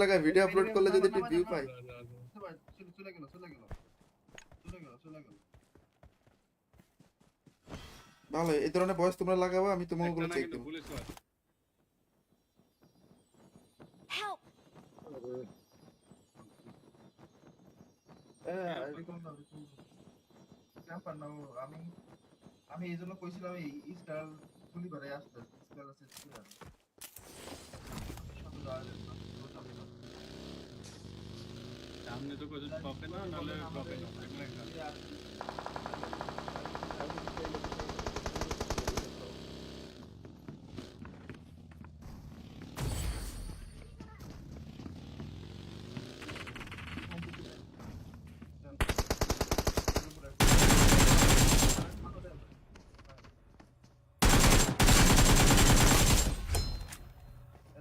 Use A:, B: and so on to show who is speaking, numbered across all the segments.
A: লাগা video upload করলে যদি একটু ভিউ পাই।
B: চলে গেল
A: ভালো, এই ধরনের ভয়েস তোমরা লাগাবো, আমি তোমাগুলো চেক দেব।
C: Help!
B: আমি এই জন্য কইছিলাম এই স্টার গুলি করে আসতে স্টার আছে
D: সামনে তো কিছু পাবে না, নালে পাবে না।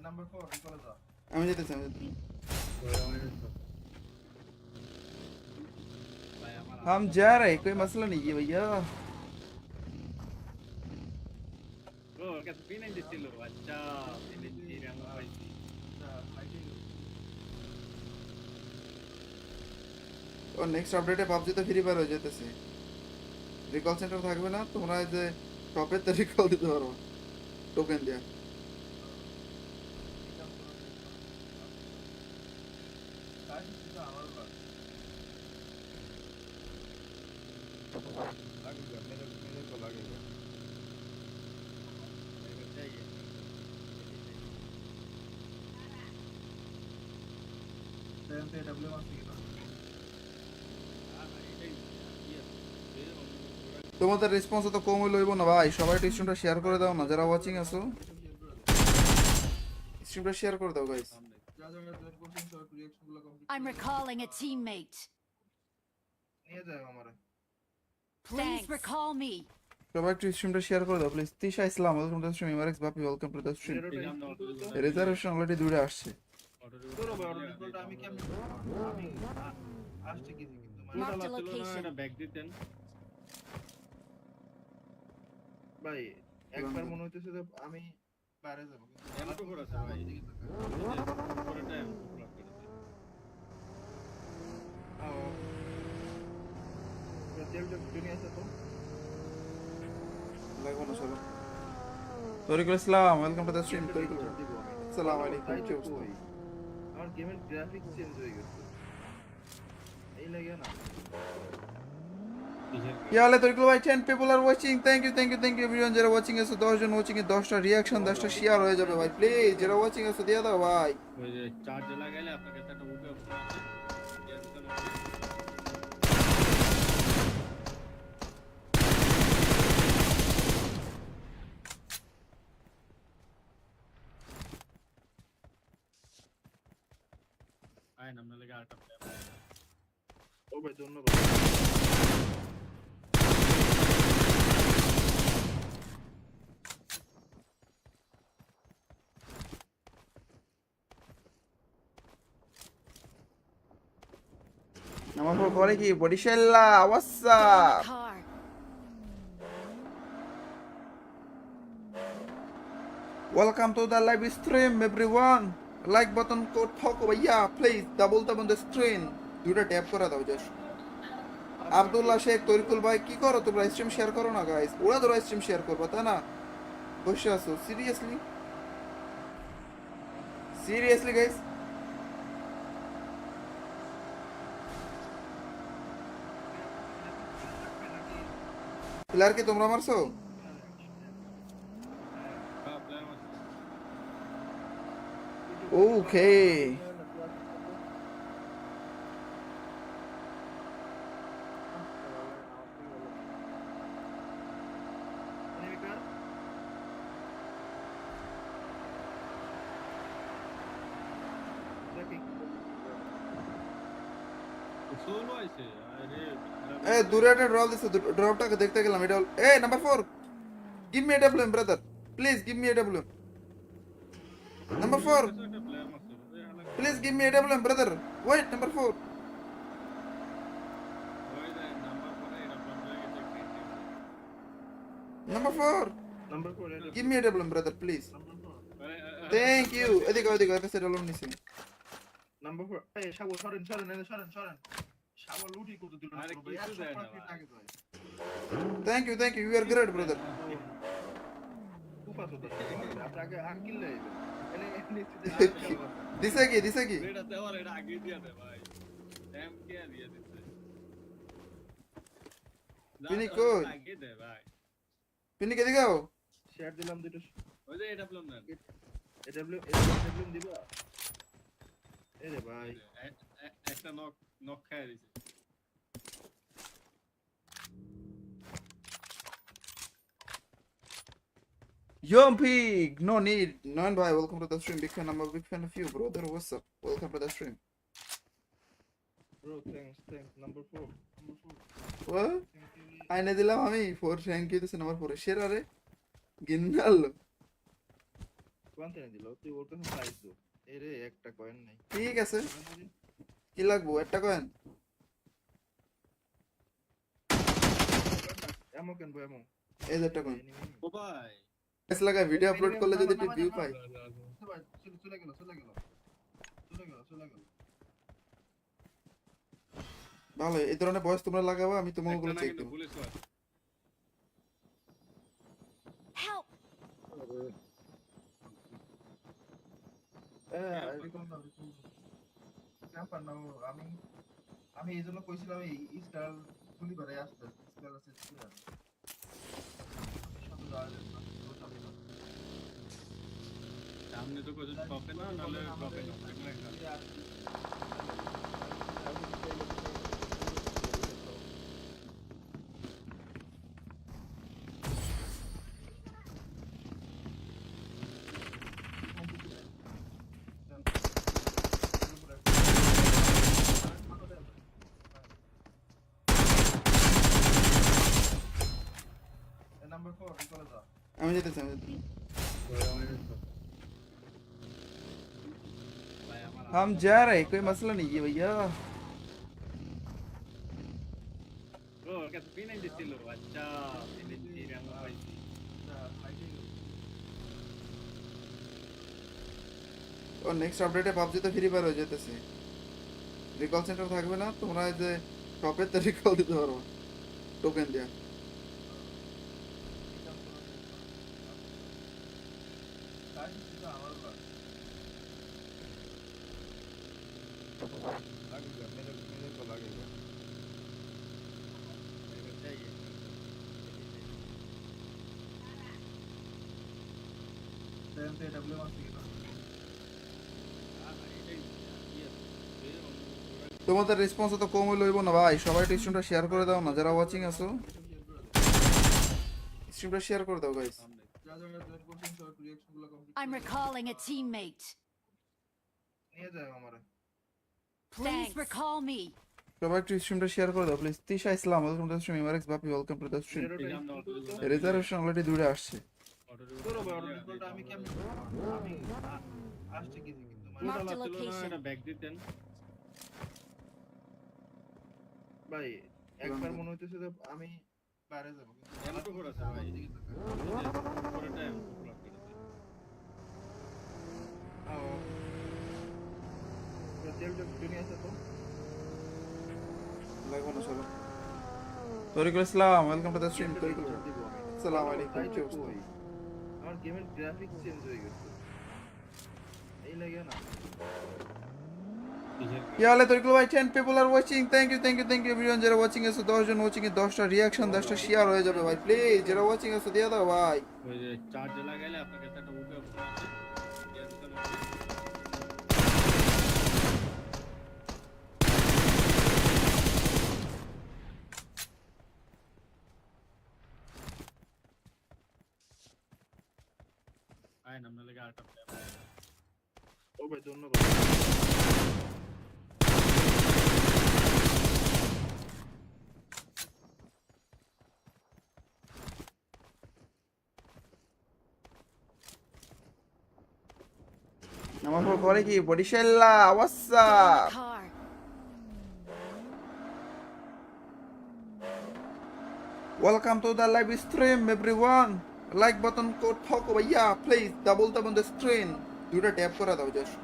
B: নাম্বার 4 চলে যাও।
A: আমি যেতেছি। हम जा रहे, कोई मसला नहीं है भैया।
D: ও কাছে পিন দিছিল। আচ্ছা পিন দিয়ে আমরা পাইছি।
A: और नेक्स्ट अपडेटे PUBG তো ফ্রি ফায়ার হয়ে যেতেছে। রিকল সেন্টার থাকবে না, তোমরা এই যে টপে তো রিকল দিতে পারো টোকেন দিয়ে। তোমাদের রেসপন্স তো কম হইব না ভাই, সবাই স্ট্রিমটা শেয়ার করে দাও না, যারা ওয়াচিং আছো স্ট্রিমটা শেয়ার করে দাও guys.
C: I'm recalling a teammate.
B: নিয়ে যাও আমারে।
C: Please recall me.
A: সবাই একটু স্ট্রিমটা শেয়ার করে দাও please. Tisha Islam welcome to the stream, ইমারেক্স Bapi welcome to the stream. Reservation already দুইটা আসছে।
B: আমি কেমনে আমি আসছে কি কিন্তু
C: Mark the location.
D: এটা ব্যাক দিতেন
B: ভাই একবার মনে হইতেছে যে আমি বাইরে যাব।
D: এমন তো করেছে ভাই পরেটা এমন ব্লক করে দিই।
B: তেলটা দুনিয়া আছে তো
A: লাগবো না চলো। Tarikul Islam welcome to the stream. Tarikul আসসালামু আলাইকুম। কি অবস্থা?
B: আমার গেমের গ্রাফিক্স চেঞ্জ হয়ে গেছে এই লাগে না।
A: কি হালে তরিকুল ভাই? 10 people are watching, thank you everyone. যারা ওয়াচিং আছে 10 জন ওয়াচিং এ 10টা রিঅ্যাকশন 10টা শেয়ার হয়ে যাবে ভাই, প্লিজ যারা ওয়াচিং আছে দিয়ে দাও ভাই।
D: ওই যে চার্জ লাগাইলে আপনাকে একটা মুখে আছে আয় নামনে লাগে আটা
B: ও ভাই ধন্যবাদ।
A: আমার পর করে কি বডিশেল্লা WhatsApp.
C: Get in the car.
A: Welcome to the live stream everyone. Like button কো ঠকো ভাইয়া please, double tap on the screen, দুটো ট্যাপ করে দাও জাস্ট। আব্দুল্লাহ শেখ, তরিকুল ভাই কি করো তোমরা? স্ট্রিম শেয়ার করো না গাইস, ওরা ধরো স্ট্রিম শেয়ার করবা তাই না? বসে আছো সিরিয়াসলি গাইস? প্লেয়ার কি তোমরা মারছো? ওকে
D: সোলো আইছে আরে
A: এ দূরে একটা ড্রপ দিছে, ড্রপটাকে দেখতে গেলাম। এটা এ number 4 give me A WM brother, please give me A WM. Number 4 please give me A WM brother, wait number 4 Number 4.
B: Number 4.
A: Give me a double, brother, please. Thank you. এদিকে এদিকে একটা set আলো নিছি।
B: Number 4 এই শাবল সরেন শাবল লুটি কত দিল
D: আরে
B: ভাই
D: কিছু দেয় না
B: 100 ফিট
D: ভাই।
B: আগে যায়
A: thank you you are great brother
B: উফা তো আপনাকে আকিল লইবে এনে
A: দিছে কি
D: এটা দেওয়ার এটা আগে দিয়ে দে ভাই ট্যাম কে দিয়ে দিতে
A: তিনি কই?
D: আগে দে ভাই
A: পিনি কে দিগাও
B: শেয়ার দিলাম দুটো
D: ওই যে এটা প্লান না
B: এডব্লিউ দিবা এরে ভাই
D: একটা নক খায় দিছে
A: Yompig, no need. Non bhai, welcome to the stream. Big fan, I'm a big fan of you, brother. What's up? Welcome to the stream.
B: bro thanks number 4
A: What?
B: thank you
A: আইনে দিলাম আমি 4 thank you দিছে number 4 শেয়ার আরে গিন্নাল
B: কোয়ান্তে দিল তুই ওর কাছে চাইছো এরে একটা কয়েন নাই
A: ঠিক আছে কি লাগবো একটা কয়েন
B: এমন কেন বই এমন
A: এই যে একটা কয়েন
D: ও ভাই
A: এস লাগা ভিডিও আপলোড করলে যদি একটু ভিউ পাই
B: চলে গেল
A: ভালো এই ধরনের ভয়েস তোমরা লাগাবা আমি তোমাকে গুলো চেক দেব
D: পুলিশ ওয়াচ
C: Help!
B: আমি এই জন্য কইছিলাম এই স্টার গুলি বারে আসতে স্টার আছে
D: সামনে তো কিছু টপে না নালে টপে না
B: নাম্বার 4 চলে যাও
A: আমি যেতেছি
D: ভাই আমার
A: हम जा रहे हैं कोई मसला नहीं है भैया
D: ব্রো কাছে পিনাই দিছিল আচ্ছা পিনাই রাম পাইছি
A: और नेक्स्ट अपडेटे PUBG তো ফ্রি ফায়ার হয়ে যেতেছে রিকল সেন্টার থাকবে না তোমরা এই যে টপে তে রিকল দিতে পারো টোকেন দিয়া তোমাদের রেসপন্স তো কম হইলো না ভাই সবাই একটু স্ট্রিমটা শেয়ার করে দাও না যারা ওয়াচিং আছো স্ট্রিমটা শেয়ার করে দাও guys
C: I'm recalling a teammate.
B: নিয়ে যাও আমারে
C: Please recall me.
A: সবাই একটু স্ট্রিমটা শেয়ার করে দাও please Tisha Islam welcome to the stream ইমারেক্স Bapi welcome to the stream reservation already দূরে আসছে
B: তোর অর্ডারটা আমি কেমন আমি আসছে কি কিন্তু
C: Marked a location.
D: এটা ব্যাক দিতেন
B: ভাই একবার মনে হইতেছে যে আমি বাইরে যাব
D: এমন তো করে আছে ভাই পুরো টাইম ব্লক করে দিছে
B: প্রজেক্ট দুনিয়া আছে তো
A: লাগবে না চলো Tarikul Islam welcome to the stream Tarikul আসসালামু আলাইকুম কি অবস্থা
B: আমার গেমের গ্রাফিক্স চেঞ্জ হয়ে গেছে এই লাগে না
A: Yeah, Tariqul bhai, 10 people are watching. Thank you everyone. যারা watching আছে 10 জন watching এ 10টা রিঅ্যাকশন 10টা শেয়ার হয়ে যাবে ভাই প্লিজ যারা watching আছে দিয়ে দাও ভাই
D: ওই যে চার্জ লাগাইলে আপনার কাছে একটা উঠে আছে দিয়ে দিতে আয় নাম লাগে আরেকটা
B: ও ভাই ধন্যবাদ
A: আমার পর করে কি বডিশেল্লা হোয়াটস
C: Get in
A: up
C: the car.
A: Welcome to the live stream everyone like button code থাকো ভাইয়া please double tap on the screen দুটো ট্যাপ করে দাও জাস্ট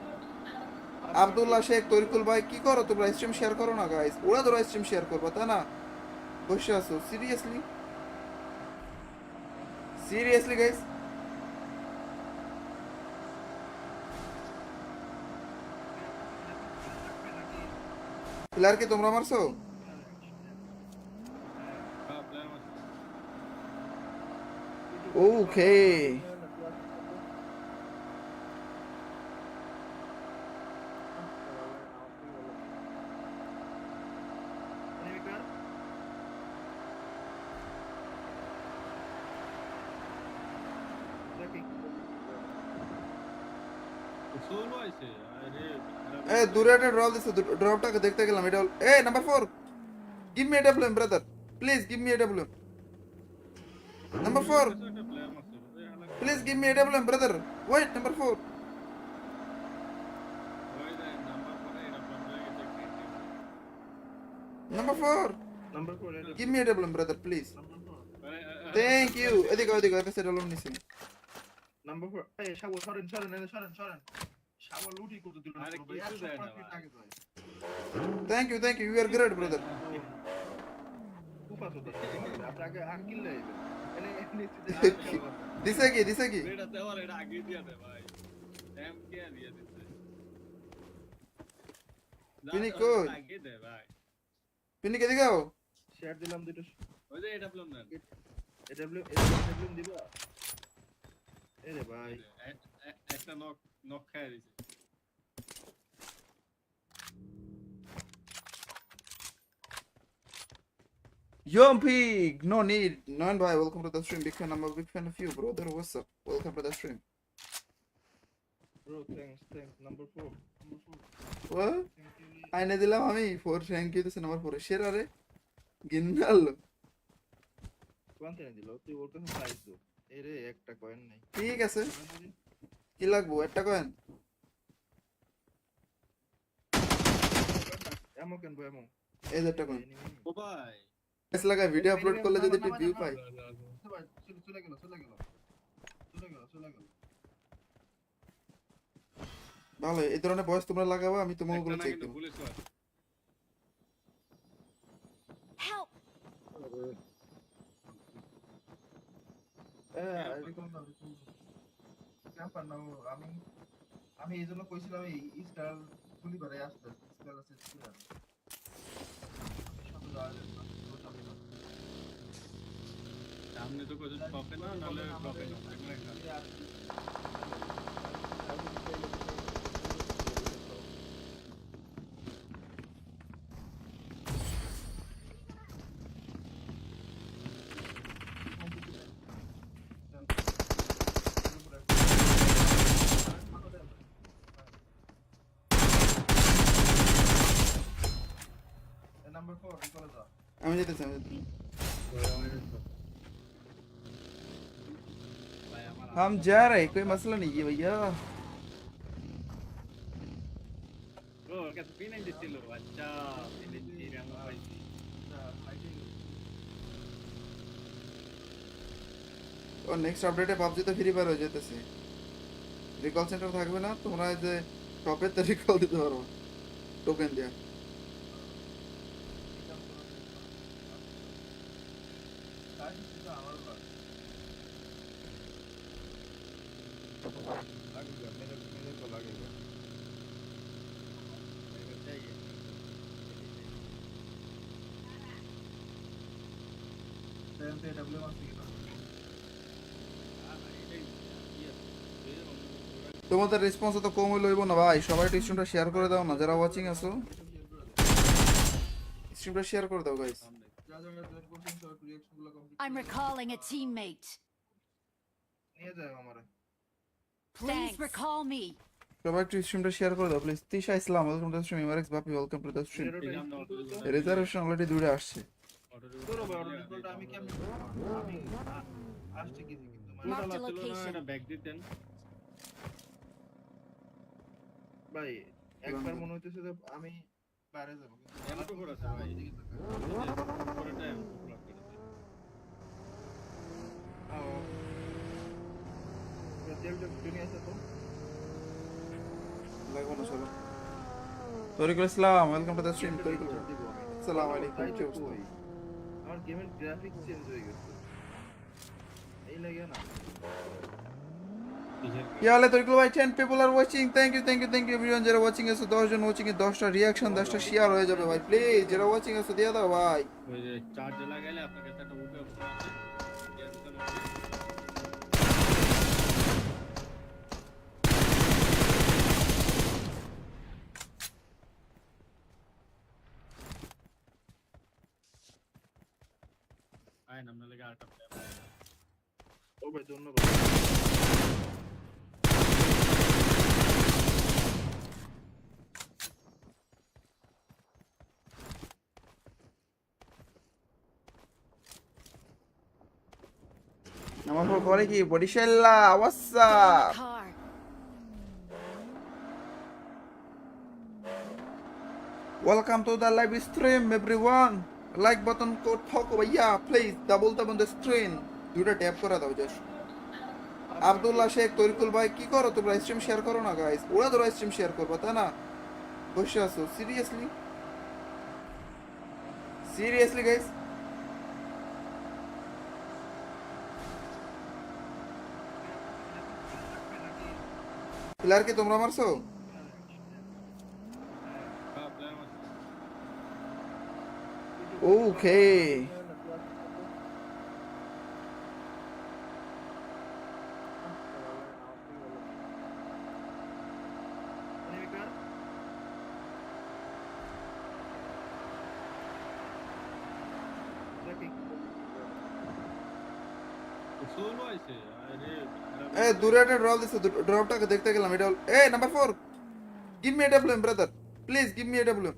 A: আব্দুল্লাহ শেখ, তরিকুল ভাই কি করো তোমরা? স্ট্রিম শেয়ার করো না গাইস, ওরা তোরা স্ট্রিম শেয়ার করবা তাই না? বসে আছো সিরিয়াসলি, সিরিয়াসলি গাইস? প্লেয়ার কি তোমরা মারছো?
D: হ্যাঁ প্লেয়ার মারছে
A: ওকে,
B: Enemy car. Tracking.
D: সোলো আইছে আরে
A: এ দূরে একটা ড্রপ দিছে, ড্রপটাকে দেখতে গেলাম। এটা এ number 4, give me A WM brother, please give me A WM. Number 4,
D: একটা প্লেয়ার মারছে ওই হালা
A: please give me A WM brother, wait number 4,
D: ওই দে নাম্বার পরে এটা বন্ধ হয়ে গেছে creative
A: number 4,
B: Number 4.
A: Give me A WM brother please,
B: Number 4.
A: Thank you. এদিকে ওদিকে এফএস ডাব্লিউএম নিছি।
B: Number 4. Hey, shower. Shoren. Shower looty করতে দিল না
D: আরে
B: পুরো ভাই।
D: কিছু দেয় না
B: 105 ফিট
D: ভাই।
B: আগে যায়।
A: Thank you, you are great brother.
B: উপাস হতো। আপনি আগে কিল লাইবে। এনে
A: দিছে কি?
D: এটা দেওয়ার এটা আগে দিয়ে দে ভাই এম কে দিয়ে দিতে
A: তিনি কই?
D: আগে দে ভাই
A: পিনি কে দিগাও?
B: শেয়ার দিলাম দুটো।
D: ওই যে এটা প্লেয়ার না
B: এডব্লিউ দিবা। এরে ভাই।
D: একটা নক নক খায় দিছে
A: Yompig, no need. None bhai, welcome to the stream. Big fan, I'm a big fan of you, brother. What's up? Welcome to the stream.
B: Bro, thanks. Number 4.
A: What?
B: Thank you.
A: আইনে দিলাম আমি 4, thank you দিছে number 4 এর শের। আরে গিন্নাল
B: কোয়ান্টে দিল তুই ওর কাছে প্রাইস দো। এরে একটা কয়েন নাই।
A: ঠিক আছে, কি লাগবো? একটা কয়েন?
B: এমো কেন বো এমো।
A: এই যে একটা কয়েন।
D: ও ভাই
A: এস লাগা ভিডিও আপলোড করলে যদি একটু ভিউ পাই।
B: চলে গেল।
A: ভালো, এই ধরনের ভয়েস তোমরা লাগাবা, আমি তোমাকে গুলো
D: একটা না
A: চেক
D: কিন্তু
A: দেব।
D: পুলিশ ওয়ার
C: Help!
B: আমি এই জন্য কইছিলাম এই স্টার গুলি করে আসতে স্টার আছে
D: সামনে তো কোথাও টপে না নালে টপে না এখানে একটা
B: নাম্বার 4 রিকল দাও
A: আমি যেতেছি।
D: ভাই আমার
A: हम जा रहे, कोई मसला नहीं है भैया।
D: ও কাছে পিনাই দিছিল আচ্ছা পিনাই রাং পাইছি
A: और नेक्स्ट अपडेटे পাবজি তো ফ্রি ফায়ার হয়ে যেতেছে। রিকল সেন্টার থাকবে না, তোমরা যে টপে তো রিকল দিতে পারো টোকেন দিয়া। তোমাদের রেসপন্স তো কম হইলো না ভাই, সবাই একটু স্ট্রিমটা শেয়ার করে দাও না, যারা ওয়াচিং আছো স্ট্রিমটা শেয়ার করে দাও guys.
C: I'm recalling a teammate.
B: নিয়ে যাও আমারে
C: Please recall me.
A: সবাই একটু স্ট্রিমটা শেয়ার করে দাও please. Tisha Islam, welcome to the stream. ইমারেক্স Bapi, welcome to the stream. Reservation already দূরে আসছে।
B: তোর বড় রিকলটা আমি কেমনে আমি আসছে কি কিন্তু
C: Mark the
D: চলো না
C: location.
D: এটা ব্যাক দিতেন
B: ভাই একবার মনে হইতেছে যে আমি বাইরে যাব
D: এমন তো করে আছে ভাই পরে টাইম ব্লক করে দিই
B: তেল দুনিয়া আছে তো
A: লাগবো না চলো। Tarikul Islam, welcome to the stream.
B: গেমটা
A: তরিকুল
B: রিপোর্ট দিব আমি।
A: আসসালামু আলাইকুম,
B: তাই
A: কি
B: তো
A: অবস্থা?
B: কই। আমার গেমের গ্রাফিক্স চেঞ্জ হয়ে গেছে। এই লাগে না।
A: কি হালে তরিকুল ভাই? 10 people are watching. Thank you, thank you, thank you everyone. যারা ওয়াচিং আছে 10 জন ওয়াচিং এ 10টা রিঅ্যাকশন, 10টা শেয়ার হয়ে যাবে ভাই। প্লিজ যারা ওয়াচিং আছে দিয়ে দাও ভাই।
D: ওই যে চার্জে লাগাইলে আপনার কাছে একটা উঠে ফোন আছে গ্যাস কানেক্ট আয় নাম না লেগে আরেকটা প্লেয়ার
B: ও ভাই ধন্যবাদ।
A: আমার পর করে কি বডিশেল্লা
C: Get in
A: WhatsApp.
C: the car.
A: Welcome to the live stream everyone. Like button code থাকো ভাইয়া, please double tap on the screen. দুটো ট্যাপ করে দাও জাস্ট। আব্দুল্লাহ শেখ, তরিকুল ভাই কি করো তোমরা? স্ট্রিম শেয়ার করো না গাইস। ওরা ধরো স্ট্রিম শেয়ার করবা তাই না? বসে আছো সিরিয়াসলি? Seriously guys? প্লেয়ার কি তোমরা মারছো?
D: প্লেয়ার আছে
A: ওকে।
D: সোলো আইছে আরে
A: এ দূরে একটা ড্রপ দিছে, ড্রপটাকে দেখতে গেলাম। এটা এ number 4, give me AWM brother, please give me AWM.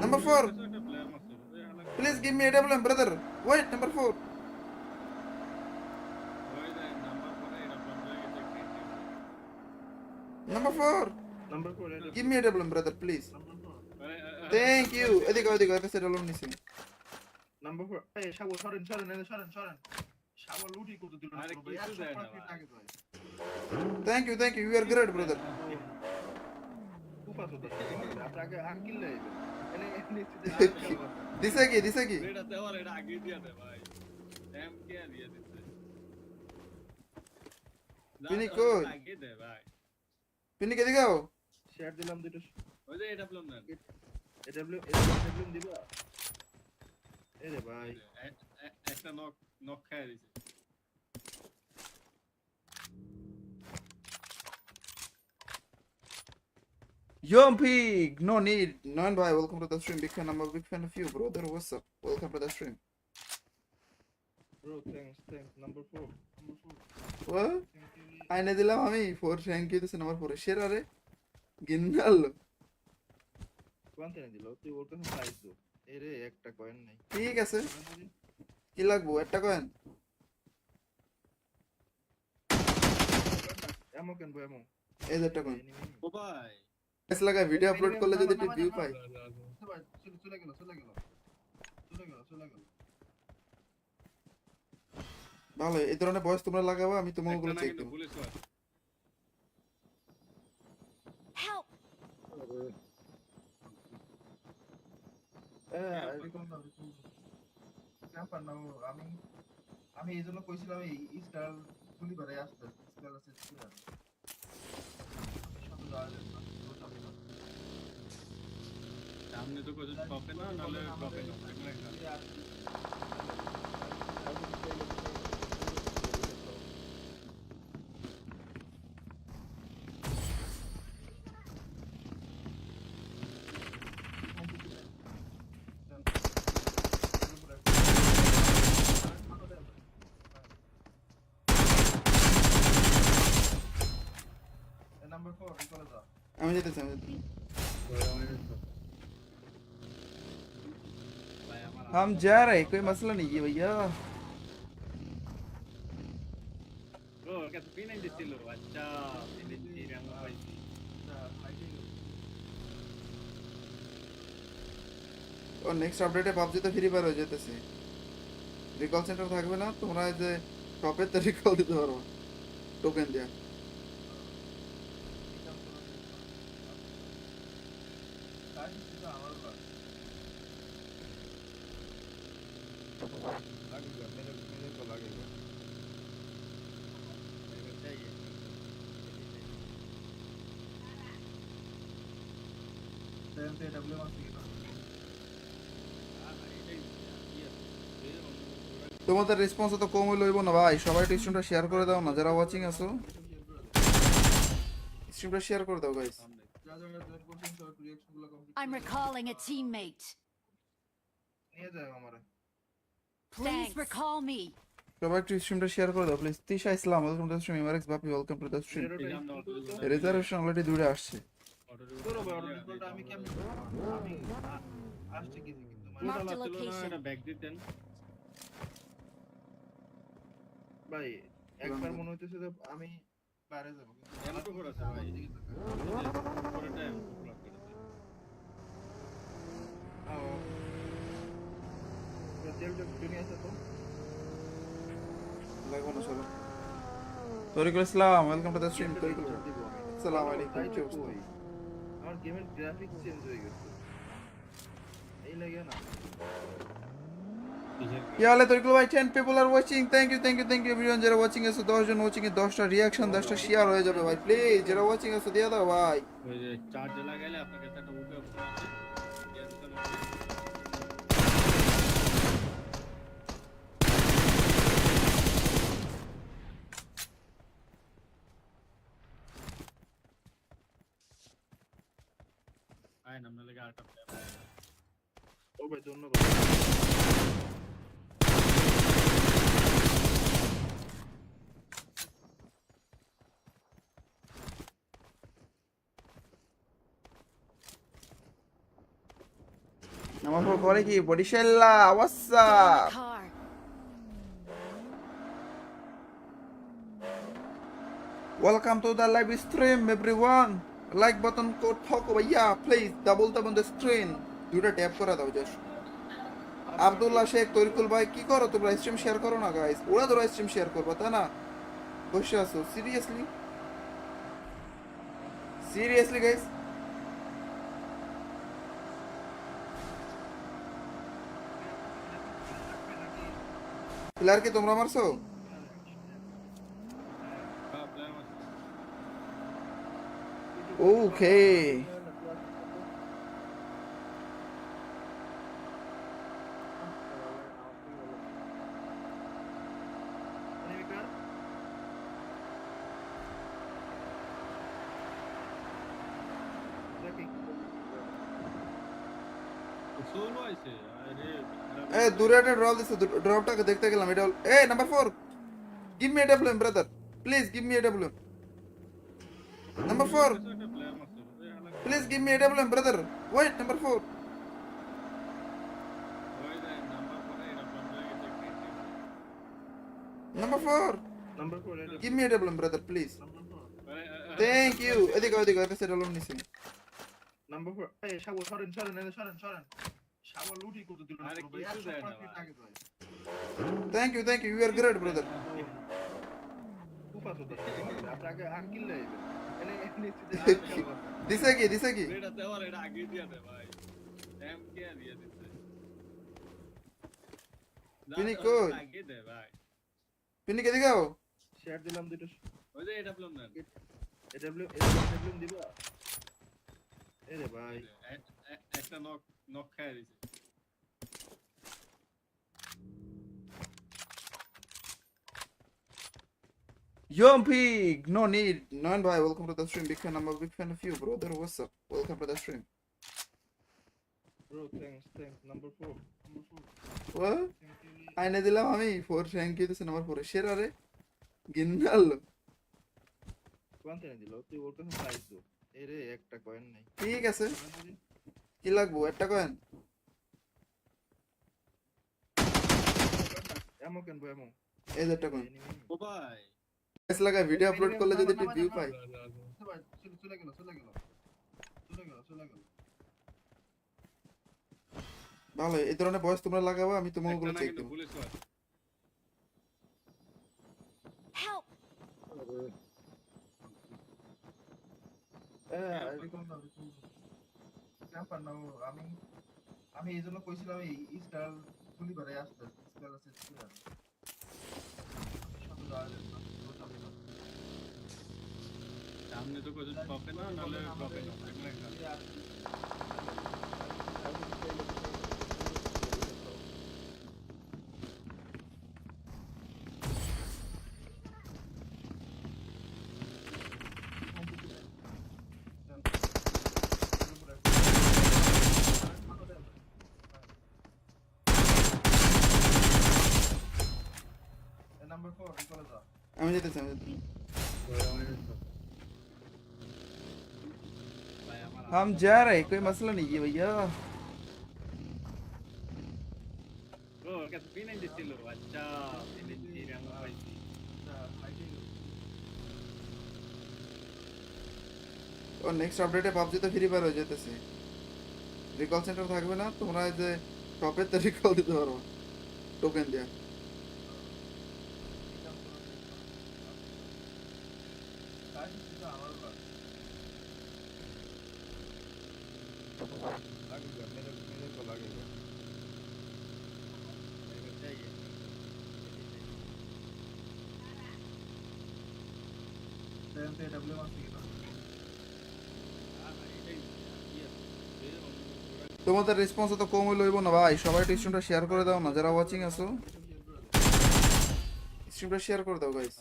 A: Number 4,
D: একটা প্লেয়ার মারছে ওই হালা
A: please give me AWM brother. Wait, number 4,
D: ওই যে নাম্বার পরে এটা প্রবলেম গেছে
A: নাম্বার 4,
B: নাম্বার 4 এটা
A: give me AWM brother please.
B: Number 4
A: thank you. এদিকে এদিকে এদিকে ডাবলএম নিছি।
B: নাম্বার 4 এই সাগর সরেন সরেন এনে সরেন সরেন সাগর লুটি করতে দিল না
D: আরে
B: পুরো ভাই
D: কিছু দেয় না
B: 100
D: ভাই।
B: আগে যায়
A: thank you, you are great brother.
B: কুপা তো আপনি আগে আঙ্কিল লাইবে এনে এনে
A: দিছে কি?
D: এটা দেওয়ার এটা আগে দিয়া দে ভাই এম কে দিয়ে দিতে
A: তিনি কই?
D: আগে দে ভাই
A: পিনি কে দিগাও?
B: শেয়ার দিলাম দুটো
D: ওই যে এটা প্রবলেম না
B: এডব্লিউ দিবা এরে ভাই
D: একটা নক নক খায় দিছে
A: Yompig, no need. Noan bhai, welcome to the stream. Big fan, I'm a big fan of you, brother. What's up? Welcome to the stream.
B: Bro thanks number 4
A: What?
B: Thank you
A: আইনে দিলাম আমি 4, thank you দিছে number 4 সেরা রে গিন্নাল।
B: Quant এনে দিল তুই ওর কাছে প্রাইস দো এরে একটা কয়েন নাই
A: ঠিক আছে, কি লাগবো? একটা কয়েন?
B: এমো কেন বো এমো
A: এই যে একটা কয়েন।
D: ও ভাই
A: এস লাগা ভিডিও আপলোড করলে যদি একটু ভিউ পাই।
B: চলে গেল
A: ভালো, এই ধরনের ভয়েস তোমরা লাগাবো, আমি তোমাকে
D: একটা
A: গুলো
D: না
A: চেক
D: কিন্তু
A: দেবো।
D: Police watch
C: Help!
B: ক্যাম্পার নাও আমি এই জন্য কইছিলাম এই স্টার গুলি করে আসতে স্টার আছে স্টার
D: সামনে তো কিছু পাবে না নালে পাবে না এখানে
B: নাম্বার 4 চলে যা
A: আমি যেতেছি।
D: ভাই আমার
A: हम जा रहे, कोई मसला नहीं है भैया।
D: ও কাছে পিন দিছিল আচ্ছা পিন দিয়ে আমরা পাইছি
A: और नेक्स्ट अपडेटे পাবজি তো ফ্রি ফায়ার হয়ে যেতেছে। রিকল সেন্টার থাকবে না, তোমরা এই যে টপের তো রিকল দিতে পারো টোকেন দিয়ে।
B: লাইফ তো আমার লাগ লাগেगा मेरे को लगेगा
D: मेरे को चाहिए
B: सेम पे डब्ल्यू मार के ना
D: हाँ एটাই ইয়ে এই অন্য
A: তোমাদের রেসপন্স তো কম লইব না ভাই, সবাই একটু স্ট্রিমটা শেয়ার করে দাও না, যারা ওয়াচিং আছো স্ট্রিমটা শেয়ার করে দাও গাইস।
D: সামনে
B: যা যা জয়েন করছেন সব রিঅ্যাকশন গুলো complete
C: I'm recalling a teammate.
B: নিয়ে যাও আমারে
C: Please
E: Thanks.
C: recall me.
A: সবাই একটু স্ট্রিমটা শেয়ার করে দাও please. Tisha Islam welcome to the stream, ইমারেক্স Bapi welcome to the stream.
B: জিরোটা
D: আমরা অটো
A: রিজার্ভেশন অলরেডি দূরে আসছে।
D: অটো
B: ধরো ভাই অর্ডার করতে আমি কেমন আমি আসছে কিছু কিন্তু মানে
C: Mark the
D: ছিল না
C: location.
D: এটা ব্যাক দিতেন
B: ভাই একবার মনে হইতেছে যে আমি বাইরে যাব
D: এমন তো করেছে ভাই পরেটা এমন ব্লক করেছে
B: তেলটা দুনিয়া আছে তো
A: লাগবে না চলো। Tarikul Islam welcome to the stream. Tarikul
B: দিব আমি
A: আসসালামু আলাইকুম।
B: তাই
A: কি
B: তো
A: অবস্থা?
B: কই আমার গেমের গ্রাফিক্স চেঞ্জ হয়ে গেছে এই লাগে না
A: কি হালে তরিকুল ভাই? 10 people are watching, thank you everyone. যারা ওয়াচিং আছে 10 জন ওয়াচিং এ 10টা রিঅ্যাকশন 10টা শেয়ার হয়ে যাবে ভাই, প্লিজ যারা ওয়াচিং আছে দিয়ে দাও ভাই।
D: ওই যে চার্জ লাগাইলে আপনাকে একটা উঠে আয় নামনে লেগে আরেকটা প্লেয়ার
B: ও ভাই ধন্যবাদ
A: আমার পর করে কি বডিশেল্লা
C: Get in
A: WhatsApp.
C: the car.
A: Welcome to the live stream everyone. Like button code থাকো ভাইয়া, please double tap on the screen, দুটো ট্যাপ করে দাও জাস্ট। আব্দুল্লাহ শেখ, তরিকুল ভাই কি করো তোমরা? স্ট্রিম শেয়ার করো না গাইস, ওরা ধরো স্ট্রিম শেয়ার করবা তাই না? বসে আছো সিরিয়াসলি গাইস? প্লেয়ার কি তোমরা মারছো?
D: প্লেয়ার আছে
A: ওকে
D: সোলো আইছে আরে
A: এ দূরে একটা ড্রপ দিছে, ড্রপটাকে দেখতে গেলাম। এটা এ number 4 give me AWM brother, please give me AWM. Number 4
D: একটা প্লেয়ার মারছে ওই হালা
A: please give me AWM brother, wait number 4
D: ওই যে নাম্বার পরে এটা প্রবলেম গেছে
A: number 4
B: number 4
A: give me AWM brother please,
B: number 4
A: thank you. এদিকে এসে ডাবলএম নিছি।
B: নাম্বার 4 এই শাবল সরেন শাবল লুটি করতে দিল না
D: আরে
B: ভাই
D: কিছু দেয় না
B: 100
D: ভাই।
B: আগে যায়
A: thank you you are great brother.
B: উপাস হতে আপনাকে আকিল লাইবে এনে
A: দিছে কি
D: এটা দেওয়ার এটা আগে দিয়ে দে ভাই এম কে দিয়ে দিতে
A: তিনি কই?
D: আগে দে ভাই
A: পিনি কে দিগাও?
B: শেয়ার দিলাম দুটো
D: ওই যে এটা প্রবলেম না
B: এডব্লিউ দিবা এরে ভাই
D: একটা নক খায় দিছে
A: Yompig, no need. None bhai, welcome to the stream. Big fan, I'm a big fan of you, brother. What's up? Welcome to the stream.
B: bro thanks number 4
A: What?
B: thank you
A: আইনে দিলাম আমি 4 thank you দিছে number 4 শেয়ার আরে গিন্নাল
B: quant এনে দিল তুই ওর কাছে চাইছো এরে একটা কয়েন নাই
A: ঠিক আছে কি লাগবো একটা কয়েন
B: এমন কেন বই এমন
A: এই যে একটা কয়েন
D: ও ভাই
A: এস লাগা ভিডিও আপলোড করলে যদি একটু ভিউ পাই
B: চলে গেল
A: ভালো এই ধরনের ভয়েস তোমরা লাগাবো আমি তোমাকে গুলো চেক
D: কিন্তু
A: দেব
D: পুলিশ আছে
C: Help!
B: এরকম না ক্যাম্পার পার না আমি এই জন্য কইছিলাম এই স্টার গুলি বারে আসতে স্পেল আছে কিনা সাথে যাওয়ার না তো সামনে না
D: সামনে তো কিছু পাবে না নালে পাবে না
B: নাম্বার 4 চলে যা
A: আমি যেতেছি
D: ভাই আমার
A: हम जा रहे हैं, कोई मसला नहीं है भैया।
D: ও ওর কাছে P90 ছিল আচ্ছা P90 র্যাম পাইছি
A: और नेक्स्ट अपडेटे পাবজি তো ফ্রি ফায়ার হয়ে যেতেছে, রিকল সেন্টার থাকবে না, তোমরা এই যে টপের তো রিকল দিতে পারো টোকেন দিয়ে। তোমাদের রেসপন্স তো কম হইব না ভাই, সবাই একটু স্ট্রিমটা শেয়ার করে দাও না, যারা ওয়াচিং আছো স্ট্রিমটা শেয়ার করে দাও guys.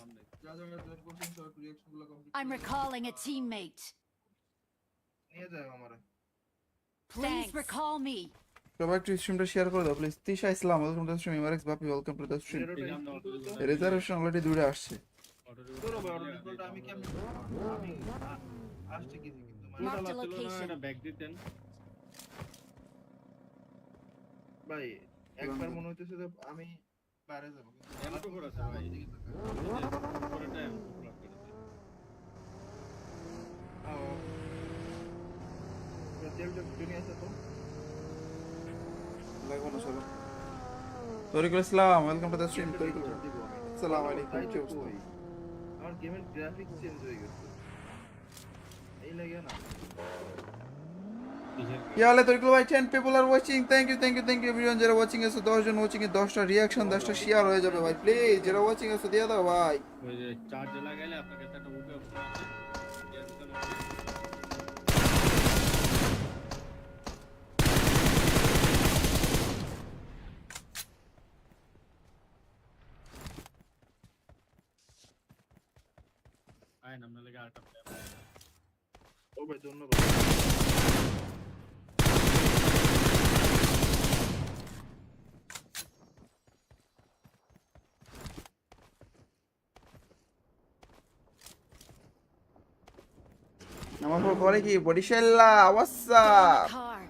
C: I'm recalling a teammate.
B: নিয়ে যাও আমারে
C: Please recall me.
A: সবাই একটু স্ট্রিমটা শেয়ার করে দাও please. Tisha Islam welcome to the stream, ইমারেক্স Bapi welcome to the stream. Reservation already দুইটা আসছে।
B: আমি কেমন আমি আসছে কিছু কিন্তু
C: Mark the location.
D: এটা ব্যাক দিতেন
B: ভাই একবার মনে হইতেছে যে আমি বাইরে যাব
D: এমন তো করেছে ভাই পুরোটা এমন ব্লক করে দিয়েছে
B: তেলটা দুনিয়া আছে তো
A: লাগবো না চলো। Tarikul Islam welcome to the stream. Tarikul আসসালামু আলাইকুম। কি অবস্থা?
B: আমার গেমের গ্রাফিক্স চেঞ্জ হয়ে গেছে এই লাগে না
A: কি হালে তরিকুল ভাই? 10 people are watching, thank you everyone. যারা ওয়াচিং আছে 10 জন ওয়াচিং এ 10টা রিঅ্যাকশন 10টা শেয়ার হয়ে যাবে ভাই, প্লিজ যারা ওয়াচিং আছে দিয়ে দাও ভাই।
D: ওই যে চার্জ লাগাইলে আপনাকে একটা উঠে আয় নামনে লাগে আরেকটা
B: ও ভাই ধন্যবাদ
A: আমার পর করে কি বডিশেল্লা
C: Get in
A: WhatsApp.
C: the car.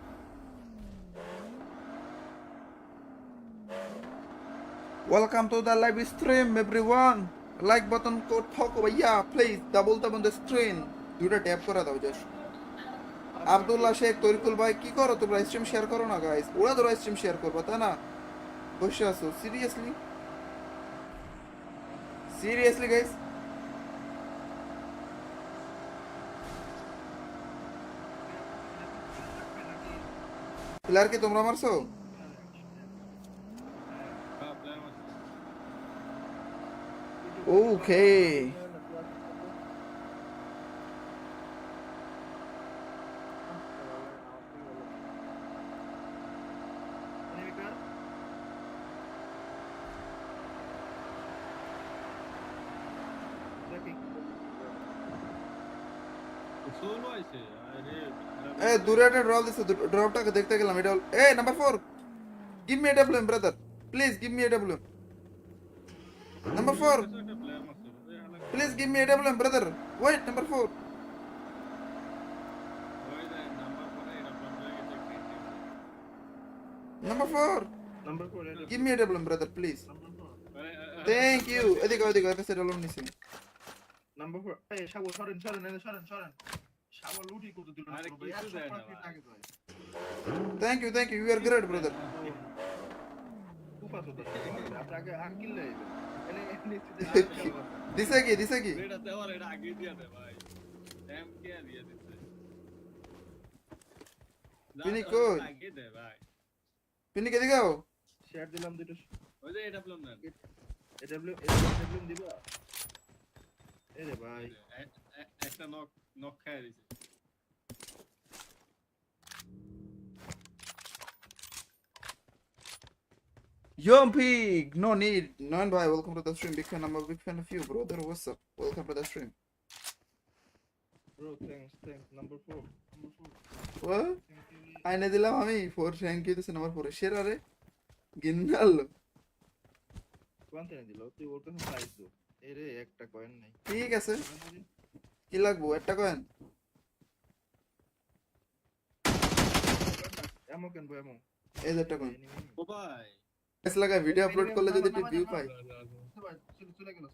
A: Welcome to the live stream everyone. Like button code থাকো ভাইয়া, please double tap on the screen, দুটো ট্যাপ করে দাও জাস্ট। আব্দুল্লাহ শেখ, তরিকুল ভাই কি করো তোমরা? স্ট্রিম শেয়ার করো না গাইস, ওরা তোরা স্ট্রিম শেয়ার করবা তাই না? বসে আছো সিরিয়াসলি গাইস? প্লেয়ার কি তোমরা মারছো? ওকে
D: সোলো আইছে আরে
A: এ দূরে একটা ড্রপ দিছে, ড্রপটাকে দেখতে গেলাম। এটা এ number 4 give me A WM brother, please give me A WM. Number 4
D: একটা প্লেয়ার মারছে
A: please give me A WM brother. Wait number 4
D: ওই যে নাম্বার পরে এটা ব্লক হয়ে গেছে
A: number 4
B: number 4
A: give me A WM brother please.
B: Number 4
A: thank you. এদিকে একটা সেট আলোন নিছি।
B: নাম্বার 4 এই শাবল সরেন শাবল লুটি কত দিল
D: আরে
B: ভাই
D: কিছু দেয় না
B: 100 ফিট আগে যায়
A: thank you you are great brother.
B: উপাস হতো আপনাকে আকিল লাইবে এনে
A: দিছে কি
D: এটা দেওয়ার এটা আগে দিয়ে দে ভাই ট্যাম কে দিয়ে দিতে
A: পিনি কই?
D: লাগিয়ে দে ভাই।
A: পিনি কে দিগাও?
B: শেয়ার দিলাম দুটো
D: ওই যে এটা প্লম না।
B: এডব্লিউ দিবা এ রে ভাই
D: একটা নক নক খায় দিছে।
A: Yompig, no need. Non bhai, welcome to the stream. Big fan, I'm a big fan of you, brother. What's up? Welcome to the stream.
B: Bro thanks number 4
A: What?
B: Thank you
A: আইনে দিলাম আমি 4 thank you দিছে number 4 শের আরে গিন্নাল
B: কোয়ান্তে দিল তুই ওর কাছে চাইছো এ রে একটা কয়েন নাই
A: ঠিক আছে কি লাগবো একটা কয়েন
B: এমো কেন বই এমো
A: এই যে একটা কয়েন
D: ও ভাই।
A: এস লাগা ভিডিও আপলোড করলে যদি একটু ভিউ পাই
B: চলে গেল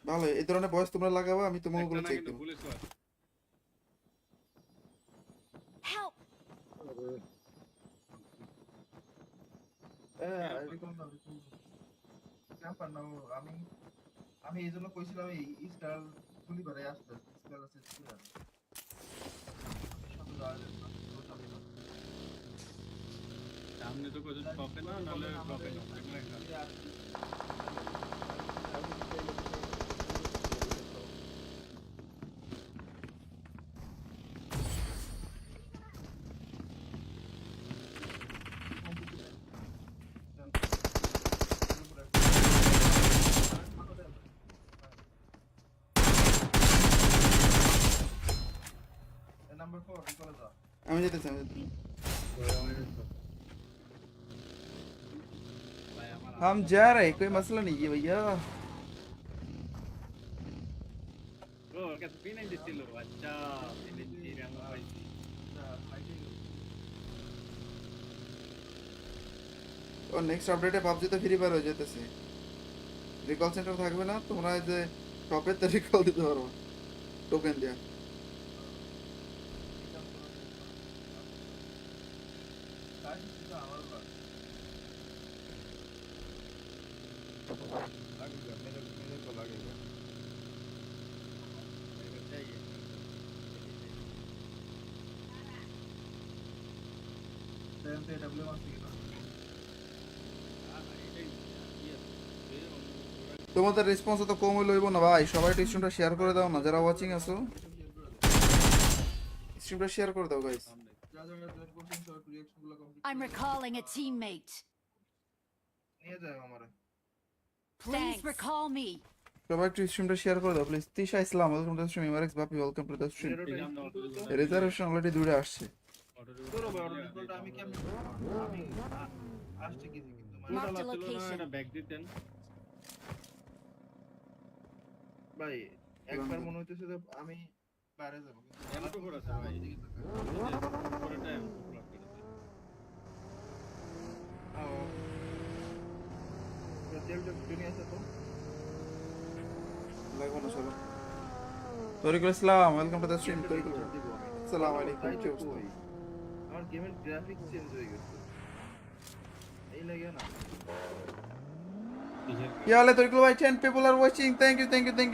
A: ভালো এই ধরনের ভয়েস তোমরা লাগাবা আমি তোমাগুলো চেক দেব
D: পুলিশ ওয়াচ।
C: Help!
B: আমি এই জন্য কইছিলাম এই স্টার গুলি বারে আসতে স্টার আছে স্টার
D: সামনে তো কিছু টপে না নালে টপে না।
B: নাম্বার 4 চলে যা
A: আমি যেতেছি
D: ভাই আমার
A: हम जा रहे हैं कोई मसला नहीं है भैया
D: ও কাছে পিনাই দিছিল। আচ্ছা পিনাই রাম পাইছি।
A: और नेक्स्ट अपडेटे PUBG তো ফ্রি ফায়ার হয়ে যেতেছে রিকল সেন্টার থাকবে না তোমরা এই যে টপে তে রিকল দিতে পারো টোকেন দিয়া তোমাদের রেসপন্স তো কম হইলো না ভাই সবাই একটু স্ট্রিমটা শেয়ার করে দাও না যারা ওয়াচিং আছো স্ট্রিমটা শেয়ার করে দাও guys
C: I'm recalling a teammate.
B: নিয়ে যাও আমারে
C: Please recall me.
A: সবাই একটু স্ট্রিমটা শেয়ার করে দাও please Tisha Islam welcome to the stream ইমারেক্স Bapi welcome to the stream reservation already দূরে আসছে
B: তোর অর্ডার আমি কেমন আমি আসছে কি কিন্তু
C: Marked a
D: এটা
C: location.
D: ব্যাগ দিতেন।
B: ভাই একবার মনে হইতেছে যে আমি বাইরে যাব
D: এমন তো করে আছে ভাই। পরে টাইম ব্লক করে দিতে।
B: তেলটা দুনিয়া আছে তো
A: লাগবে না চলো Tarikul Islam welcome to the stream Tarikul
B: দিব আমি
A: আসসালামু আলাইকুম কি অবস্থা
B: আমার গেমের গ্রাফিক্স চেঞ্জ হয়ে গেছে এই লাগে না
A: কি হালে তরিকুল ভাই 10 people are watching thank you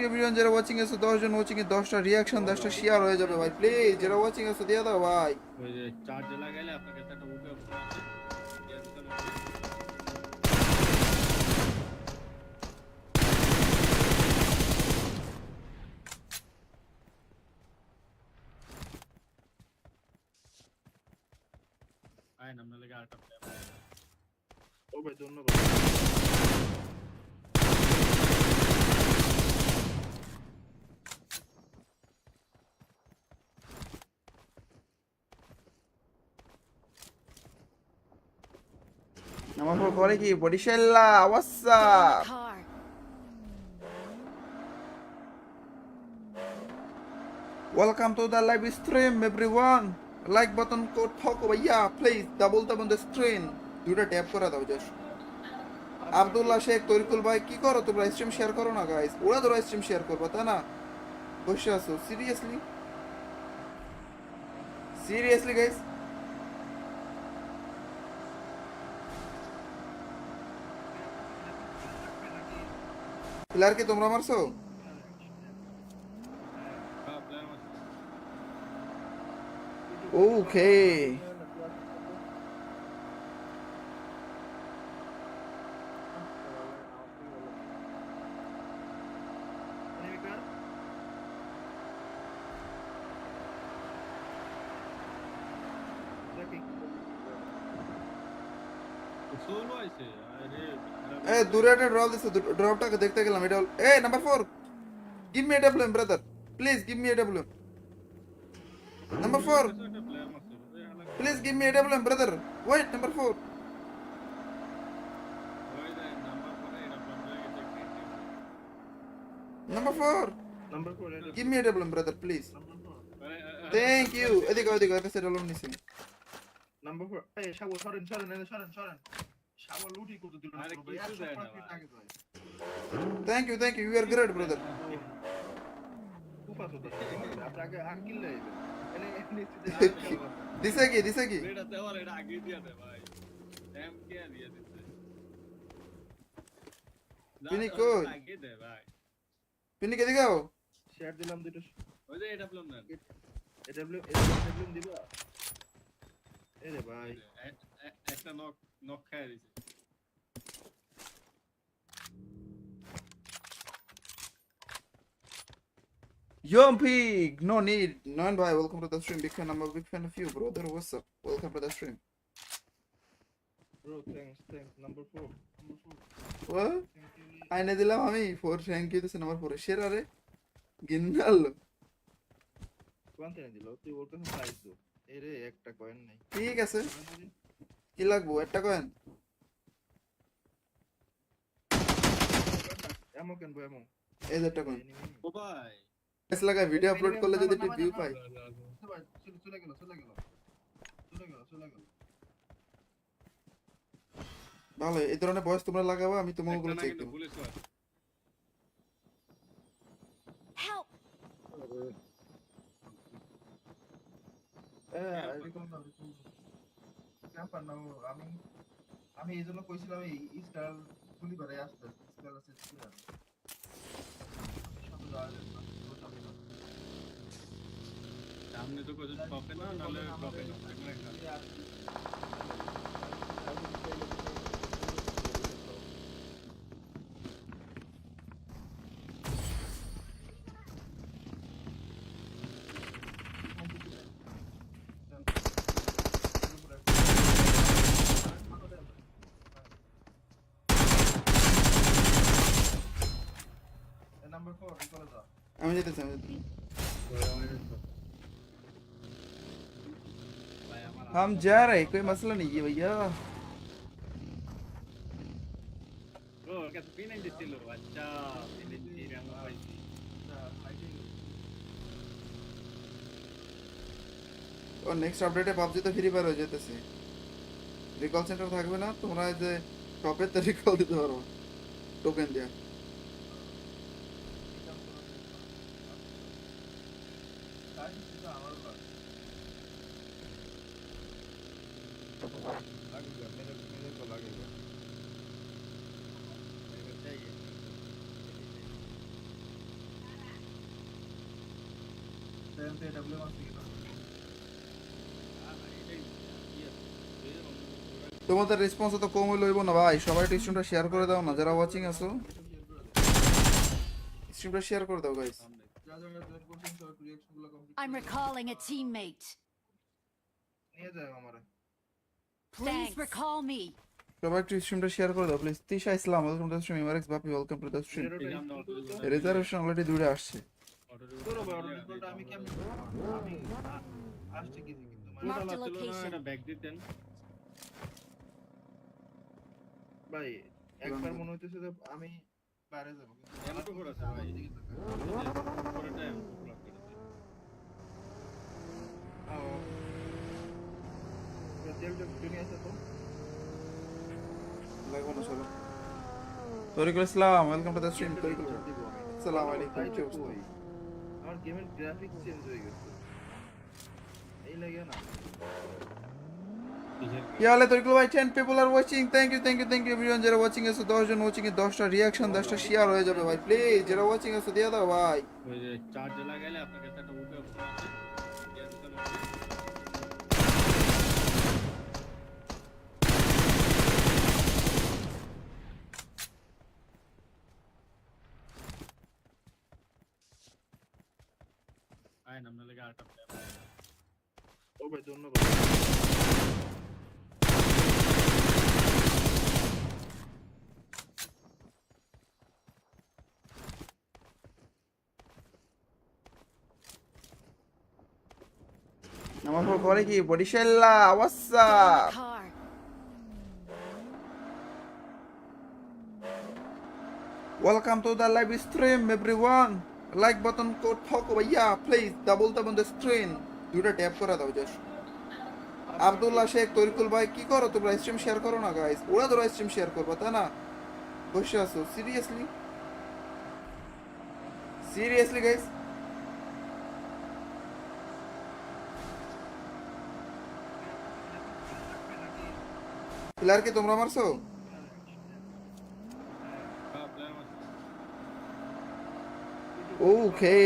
A: everyone যারা ওয়াচিং আছে 10 জন ওয়াচিং এ 10টা রিঅ্যাকশন 10টা শেয়ার হয়ে যাবে ভাই প্লিজ যারা ওয়াচিং আছে দিয়ে দাও ভাই
D: ওই যে চার্জ লাগাইলে আপনার কাছে একটা উঠে আছে। গ্যাস দিতে আয় নাম লাগে আরেকটা প্লেয়ার।
B: ও ভাই ধন্যবাদ
A: আমার পর করে কি বডিশেল্লা হোয়াটস
C: Get in
A: up
C: the car.
A: Welcome to the live stream everyone. Like button को ठोको भैया please double tap on the screen. দুটো ট্যাপ করে দাও জাস্ট আব্দুল্লাহ শেখ তরিকুল ভাই কি করো তোমরা স্ট্রিম শেয়ার করো না গাইস ওরা তোরা স্ট্রিম শেয়ার করবা তা না বসে আছো সিরিয়াসলি গাইস প্লেয়ার কি তোমরা মারছো
D: হ্যাঁ player
A: Okay.
B: Enemy car? Tracking.
D: Solo আইছে আরে
A: এ দূরে একটা ড্রপ দিছে, ড্রপটাকে দেখতে গেলাম। এটা এ number 4, give me AWM brother, please give me AWM. Number 4,
D: একটা প্লেয়ার মারছে ওই হালা
A: please give me AWM brother, wait number 4।
D: ওই দে নাম্বার পরে এটা বন্ধ হয়ে গেছে creative
A: number 4,
B: Number 4.
A: Give me AWM brother please.
B: Number 4.
A: Thank you. এদিকে ওদিকে একটা সেট আলোন নিছি।
B: Number 4. Hey, shower, Shoren. Shower looty করতে দিল না
D: আরে
B: পুরো ভাই।
D: কিছু দেয় না
B: 105 ফিট
D: ভাই।
B: আগে যায়।
A: Thank you, you are great brother.
B: উপাস হতো। আপনি আগে কিল লাইবে। এনে
A: দিছে কি?
D: এটা দেওয়ার এটা আগে দিয়ে দে ভাই এম কে দিয়ে দিতে
A: তিনি কই?
D: আগে দে ভাই
A: পিনি কে দিগাও?
B: শেয়ার দিলাম দুটো।
D: ওই যে এটা প্লেন না
B: এডব্লিউ দিবা। এরে ভাই।
D: একটা নক নক খায় দিছে
A: Yompig, no need. None bhai, welcome to the stream. Big fan, I'm a big fan of you, brother. What's up? Welcome to the stream.
B: Bro, thanks. Number 4.
A: What?
B: Thank you.
A: আইনে দিলাম আমি 4, thank you দিছে number 4 এর শের আরে গিন্নাল।
B: কোয়ান্টে দিল তুই ওর কাছে প্রাইস দো। এরে একটা কয়েন নাই।
A: ঠিক আছে, কি লাগবো? একটা কয়েন।
B: এমো কেন বো এমো।
A: এই যে একটা কয়েন।
D: ও ভাই
A: এস লাগা ভিডিও আপলোড করলে যদি একটু ভিউ পাই।
B: চলে গেল।
A: ভালো, এই ধরনের ভয়েস তোমরা লাগাবা, আমি তোমাকে গুলো চেক দেব।
D: পুলিশ ওয়ার
C: Help!
B: ক্যাম্পার নাও আমি এইজন্য কইছিলাম এই স্টার গুলি করে আসতে স্টার আছে স্টার
D: সামনে তো কিছু পাবে না নালে পাবে না
B: নাম্বার 4 রিকল দাও
A: আমি যেতেছি। हम जा रहे, कोई मसला नहीं है भैया।
D: ও কত পিন দিছিল আচ্ছা পিন দিছি রঙ পাইছি
A: और नेक्स्ट अपडेटे পাবজি তো ফ্রি ফায়ার হয়ে যেতেছে। রিকল সেন্টার থাকবে না, তোমরা যে শপে তো রিকল দিতে পারো টোকেন দিয়া। তোমাদের রেসপন্স তো কম হইলো না ভাই, সবাই একটু স্ট্রিমটা শেয়ার করে দাও না, যারা ওয়াচিং আছো স্ট্রিমটা শেয়ার করে দাও guys.
C: I'm recalling a teammate.
B: নিয়ে যাও আমারে
C: Please recall me.
A: সবাই একটু স্ট্রিমটা শেয়ার করে দাও please. Tisha Islam welcome to the stream, ইমারেক্স Bapi welcome to the stream. Reservation already দূরে আসছে।
B: তোর বড় রিকলটা আমি কেমনে আমি আসছে কি কিন্তু
C: Mark the
D: চলো না
C: location.
D: এটা ব্যাক দিতেন
B: ভাই একবার মনে হইতেছে যে আমি বাইরে যাব
D: এমন তো করে আছে ভাই পরে টাইম ব্লক করে দিই
B: তেলটা দুনিয়া আছে তো
A: লাগবো না চলো। Tarikul Islam welcome to the stream. Tarikul আসসালামু আলাইকুম, কি অবস্থা?
B: আমার গেমের গ্রাফিক্স চেঞ্জ হয়ে গেছে এই লাগে না
A: কি হাল है তরিকুল ভাই? 10 people are watching, thank you everyone. যারা ওয়াচিং আছে 10 জন ওয়াচিং এ 10টা রিঅ্যাকশন 10টা শেয়ার হয়ে যাবে ভাই, প্লিজ যারা ওয়াচিং আছে দিয়ে দাও ভাই।
D: ওই যে চার্জ লাগাইলে আপনার কাছে একটা উঠে ভাই নামনে লেগে আরেকটা প্লেয়ার
B: ও ভাই ধন্যবাদ।
A: আমার পর করে কি বরিশাল্লা
C: Get in
A: অবস্থা
C: the car.
A: Welcome to the live stream everyone. Like button code থাকো ভাইয়া please double tap on the screen. দুটো ট্যাপ করে দাও জাস্ট। আব্দুল্লাহ শেখ তরিকুল ভাই কি করো তোমরা স্ট্রিম শেয়ার করো না গাইস ওরা ধরো স্ট্রিম শেয়ার করবা তাই না বসে আছো সিরিয়াসলি গাইস প্লেয়ার কি তোমরা মারছো
D: প্লেয়ার মারছে
A: ওকে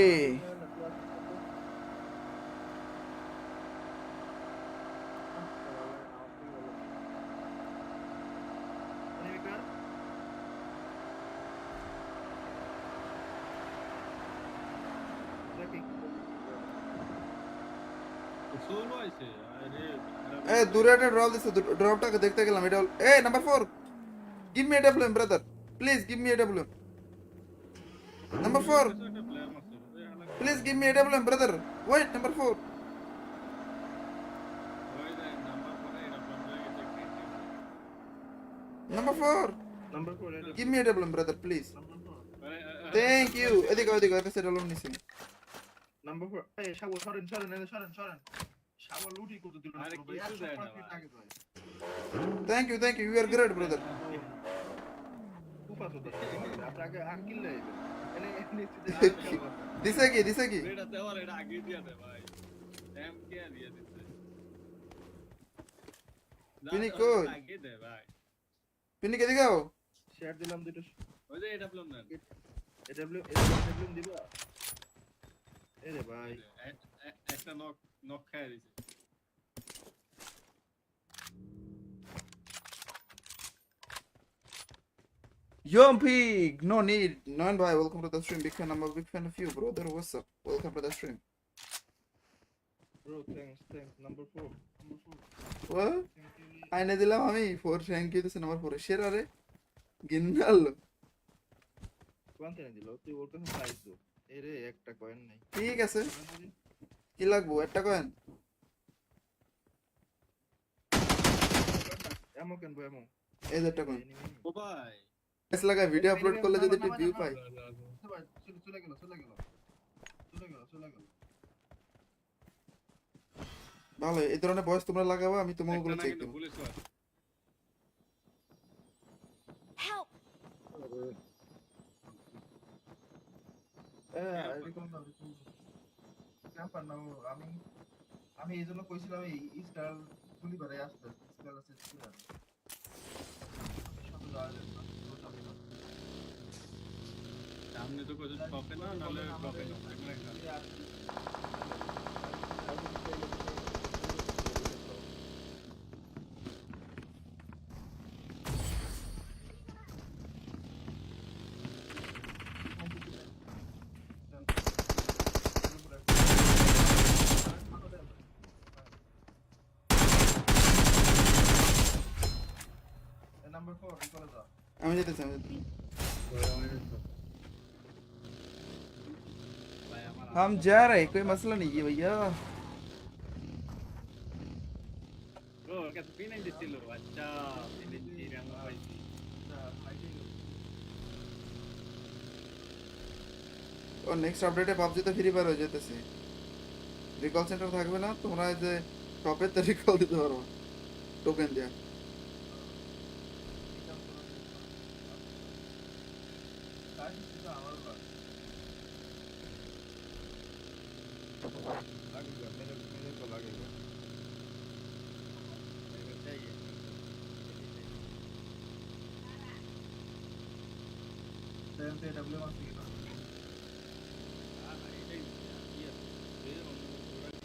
D: সোলো আইছে আরে
A: এ দূরে একটা ড্রপ দিছে ড্রপটাকে দেখতে গেলাম এটা এ number 4 give me AWM brother please give me AWM number 4
D: একটা প্লেয়ার মারছে ওই হালা
A: please give me AWM brother wait number 4
D: ওই যে নাম্বার পরে এটা প্রবলেম গেছে
A: নাম্বার 4
B: নাম্বার 4 এটা
A: give me AWM brother please
B: number 4
A: thank you এদিকে এদিকে ডাবলএম নিছি
B: নাম্বার 4 এই শাবল সরেন শাবল লুটি করতে দিল না
D: আরে
B: ভাই
D: কিছু দেয় না ভাই।
B: আগে ভাই
A: thank you you are great brother
B: উপাস হতো আপনাকে আঙ্কিল লাইবে এনে
A: দিছে কি
D: এটা দেওয়ার এটা আগে দিয়া দে ভাই এম কে দিয়ে দিতে
A: তিনি কই?
D: আগে দে ভাই
A: পিনি কে দিগাও
B: শেয়ার দিলাম দুটো
D: ওই যে এটা প্রবলেম না
B: এডব্লিউ দিবা এরে ভাই
D: একটা নক নক খায় দিছে
A: Yompig, no need. None bhai, welcome to the stream. Big fan, I'm a big fan of you, brother. What's up? Welcome to the stream.
B: Bro thanks number 4
A: What?
B: Thank you
A: আইনে দিলাম আমি 4 thank you দিছে number 4 সেরা রে গিন্নাল
B: কোয়ান্তে দিল তুই ওর কাছে price দো এরে একটা কয়েন নাই
A: ঠিক আছে কি লাগবো একটা কয়েন
B: এমো কেন বো এমো
A: এই যে একটা কয়েন
D: ও ভাই
A: এস লাগা ভিডিও আপলোড করলে যদি একটু ভিউ পাই
B: চলে গেল
A: ভালো এই ধরনের ভয়েস তোমরা লাগাবো আমি তোমাকে
D: একটা
A: গুলো
D: না
A: চেক
D: কিন্তু
A: দেব
D: পুলিশ ওয়ার
C: Help!
B: ক্যাম্পার নাও আমি এই জন্য কইছিলাম এই স্টার গুলি করে আসতে স্টার আছে স্টার
D: সামনে তো কিছু পাবে না নালে পাবে না এখানে
B: নাম্বার 4 চলে যাও
A: আমি যেতেছি
D: ভাই আমার
A: हम जा रहे हैं कोई मसला नहीं है भैया
D: ও কাছে পিন দিছিল আচ্ছা পিন দিয়ে আমরা পাইছি
A: और नेक्स्ट अपडेटे পাবজি তো ফ্রি ফায়ার হয়ে যেতেছে রিকল সেন্টার থাকবে না তোমরা এই যে টপে তো রিকল দিতে পারো টোকেন দিয়া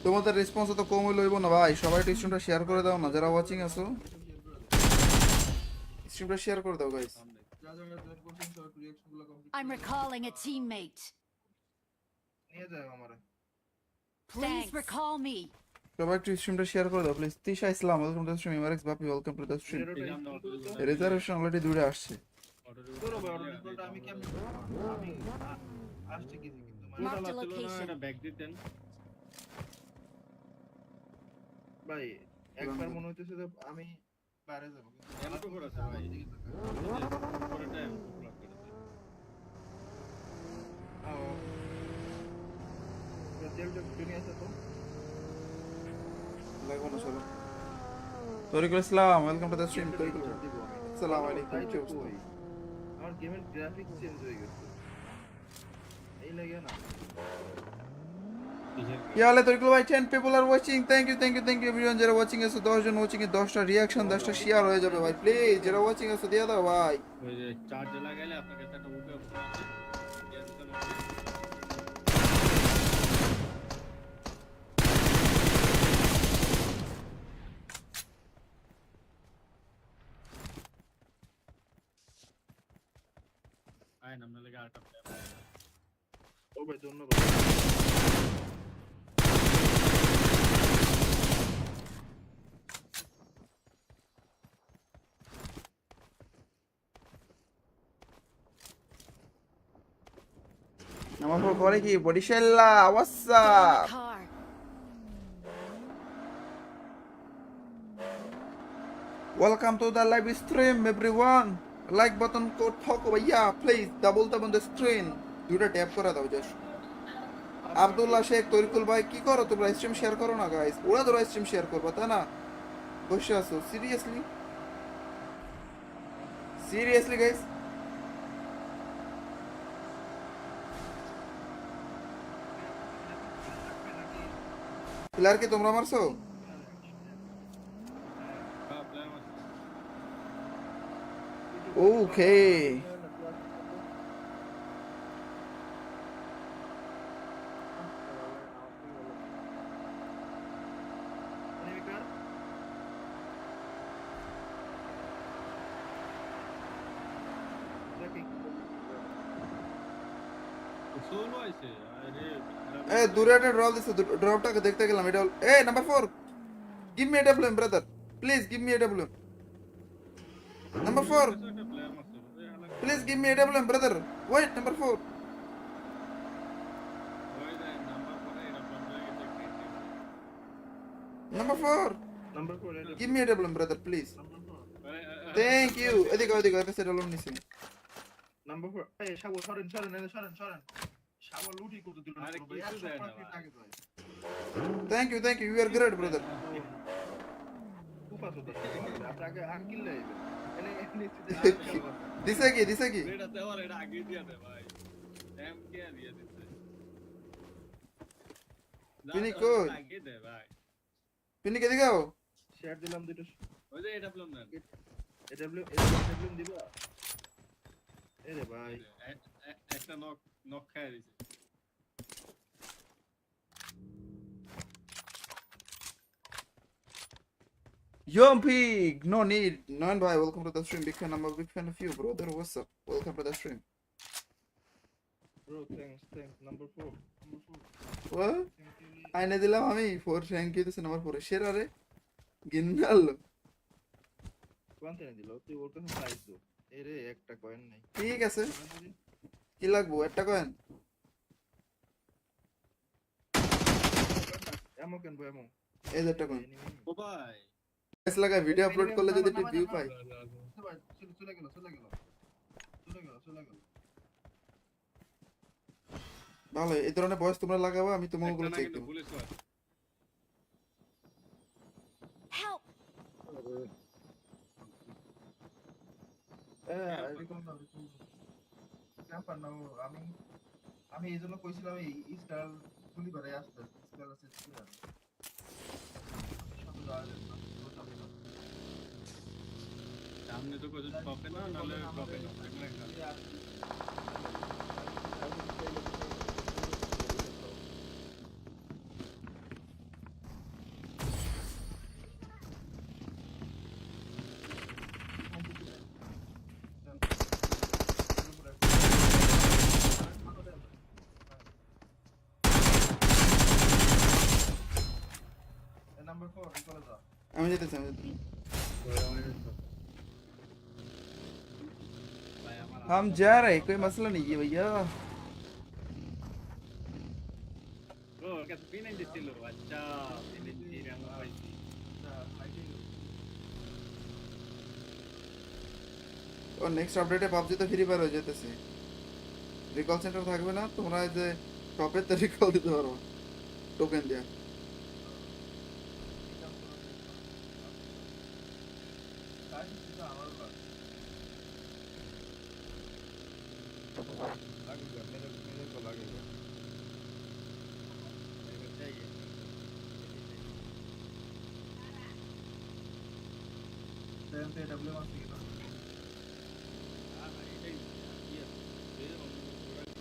A: তোমাদের রেসপন্স তো কম লইব না ভাই সবাই একটু স্ট্রিমটা শেয়ার করে দাও না যারা ওয়াচিং আছো স্ট্রিমটা শেয়ার করে দাও guys
C: I'm recalling a teammate.
B: নিয়ে যাও আমারে
C: Please
E: Thanks.
C: recall me.
A: সবাই একটু স্ট্রিমটা শেয়ার করে দাও please. Tisha Islam welcome to the stream. ইমারেক্স Bapi welcome to the stream.
B: জিরোটা
D: আমরা
B: ইনস্টল
D: auto
B: করো তো।
D: reload
A: রিজার্ভেশন অলরেডি দূরে আসছে।
D: auto reload
B: করো ভাই,
D: করলে
B: auto reload আমি কেমনে করবো? আমি আসছে কিছু কিন্তু মানে
C: Mark the
D: ছিল না,
C: location.
D: এটা back দিতেন।
B: ভাই একবার মনে হইতেছে যে আমি বাইরে যাবো কিন্তু
D: M2 করেছে ভাই।
B: আমার দিকে তাকায়।
D: পরেরটা M2 block করেছে।
B: আও। তেলটা জুনি আছে তো?
A: লাগবে না চলো। Tarikul Islam welcome to the stream.
B: তেলটা
A: তরিকুল
B: দিব আমি।
A: আসসালামু আলাইকুম।
B: তাই
A: কি
B: তো
A: অবস্থা?
B: কই। আমার গেমের গ্রাফিক্স চেঞ্জ হয়ে গেছে। এই লাগে না।
A: কি হালে তরিকুল ভাই? 10 people are watching. Thank you everyone যারা ওয়াচিং আছে। 10 জন ওয়াচিং এ 10টা রিঅ্যাকশন 10টা শেয়ার হয়ে যাবে ভাই। প্লিজ যারা ওয়াচিং আছে দিয়ে দাও ভাই।
D: ওই যে চার্জে লাগাইলে আপনাকে একটা উঠে পড়ে আছে। আয় নামনে লেগে আরেকটা player।
B: ও ভাই ধন্যবাদ।
A: আমার পর করে কি বডিশেল্লা
C: Get in
A: WhatsApp.
C: the car.
A: Welcome to the live stream everyone. Like button code থাকো ভাইয়া please double tap on the screen. দুটো ট্যাপ করে দাও জাস্ট। আব্দুল্লাহ শেখ তরিকুল ভাই কি করো তোমরা? স্ট্রিম শেয়ার করো না গাইস। ওরা ধরো স্ট্রিম শেয়ার করবা তাই না? বসে আছো সিরিয়াসলি গাইস? প্লেয়ার কি তোমরা মারছো?
D: হ্যাঁ, player আছে।
A: ওকে
B: অনিমিকার দেখি
D: সোলো আইছে। আরে
A: এ দূরে একটা ড্রপ দিছে। ড্রপটাকে দেখতে গেলাম। এটা এ number 4 give me A WM brother please give me A WM number 4
D: একটা player মারছে। ওই হালা
A: please give me A WM brother wait number 4
D: ওই যে নাম্বার পরে এটা বন্ধ হয়ে গেছে ক্রিয়েটিভ।
A: নাম্বার 4
B: নাম্বার 4 এটা
A: give me A WM brother please
B: number 4
A: thank you. এদিকে একটা সেট আলোন নিছি।
B: নাম্বার 4 এই শাবল সরেন শাবল লুটি করতে দিল না
D: আরে
B: ভাই
D: কিছু দেয় না
B: 100
D: ভাই।
B: আগে যায়
A: thank you you are great brother.
B: উপাস হতে আপনাকে আকিল লাইবে এনে
A: দিছে কি
D: এটা দেওয়ার এটা আগে দিয়ে দে ভাই। এম কে দিয়ে দিতে।
A: তিনি কই?
D: আগে দে ভাই।
A: পিনি কে দিগাও?
B: শেয়ার দিলাম দুটো
D: ওই যে এটা প্লম না।
B: এডব্লিউ দিবা এরে ভাই
D: একটা নক খায় দিছে।
A: Yompig, no need. None bhai, welcome to the stream. Big fan, I'm a big fan of you, brother. What's up? Welcome to the stream.
B: Bro thanks number 4
A: What?
B: Thank you
A: আইনে দিলাম আমি 4 thank you দিছে number 4 শেয়ার আরে গিন্নাল
B: কোয়ান্টে দিল তুই ওর কাছে চাইছো এরে একটা কয়েন নাই
A: ঠিক আছে কি লাগবো একটা কয়েন
B: এমন কেন বয় এমন
A: এই যে একটা কয়েন
D: ও ভাই
A: এস লাগা ভিডিও আপলোড করলে যদি একটু ভিউ পাই
B: চলে গেল
A: ভালো এই ধরনের ভয়েস তোমরা লাগাবো আমি তোমাগুলো চেক
D: কিন্তু
A: দেব
D: পুলিশ আছে।
C: Help!
B: আমি এই জন্য কইছিলাম এই স্টার গুলি করে আসতে স্টার আছে স্টার
D: সামনে তো কিছু পাবে না নালে পাবে না।
B: নাম্বার 4 রিকলে যা
A: আমি যেতেছি
D: ভাই আমার
A: हम जा रहे हैं कोई मसला नहीं है भैया
D: ও ওর কাছে P90 ছিল আচ্ছা P90 আমি পাইছি
A: और नेक्स्ट अपडेटे পাবজি তো ফ্রি ফায়ার হয়ে যেতেছে রিকল সেন্টার থাকবে না তোমরা এই যে টপে তো রিকল দিতে পারো টোকেন দিয়ে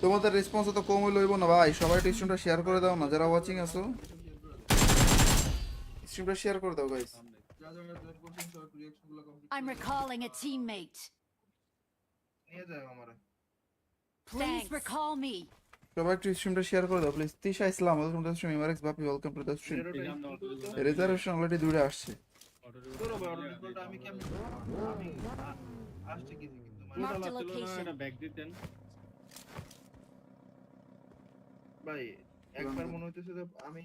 A: তোমাদের রেসপন্স তো কম হইলো না ভাই সবাই স্ট্রিমটা শেয়ার করে দাও না যারা ওয়াচিং আছো স্ট্রিমটা শেয়ার করে দাও guys
C: I'm recalling a teammate.
B: নিয়ে যাও আমারে
C: Please recall me.
A: সবাই একটু স্ট্রিমটা শেয়ার করে দাও please Tisha Islam welcome to the stream ইমারেক্স Bapi welcome to the stream reservation already দুইটা আসছে
B: তোর অর্ডার রিকলটা আমি কেমনে আমি আসছে কি কিন্তু
C: Mark the
D: এটা
C: location.
D: ব্যাক দিতেন
B: ভাই একবার মনে হইতেছে যে আমি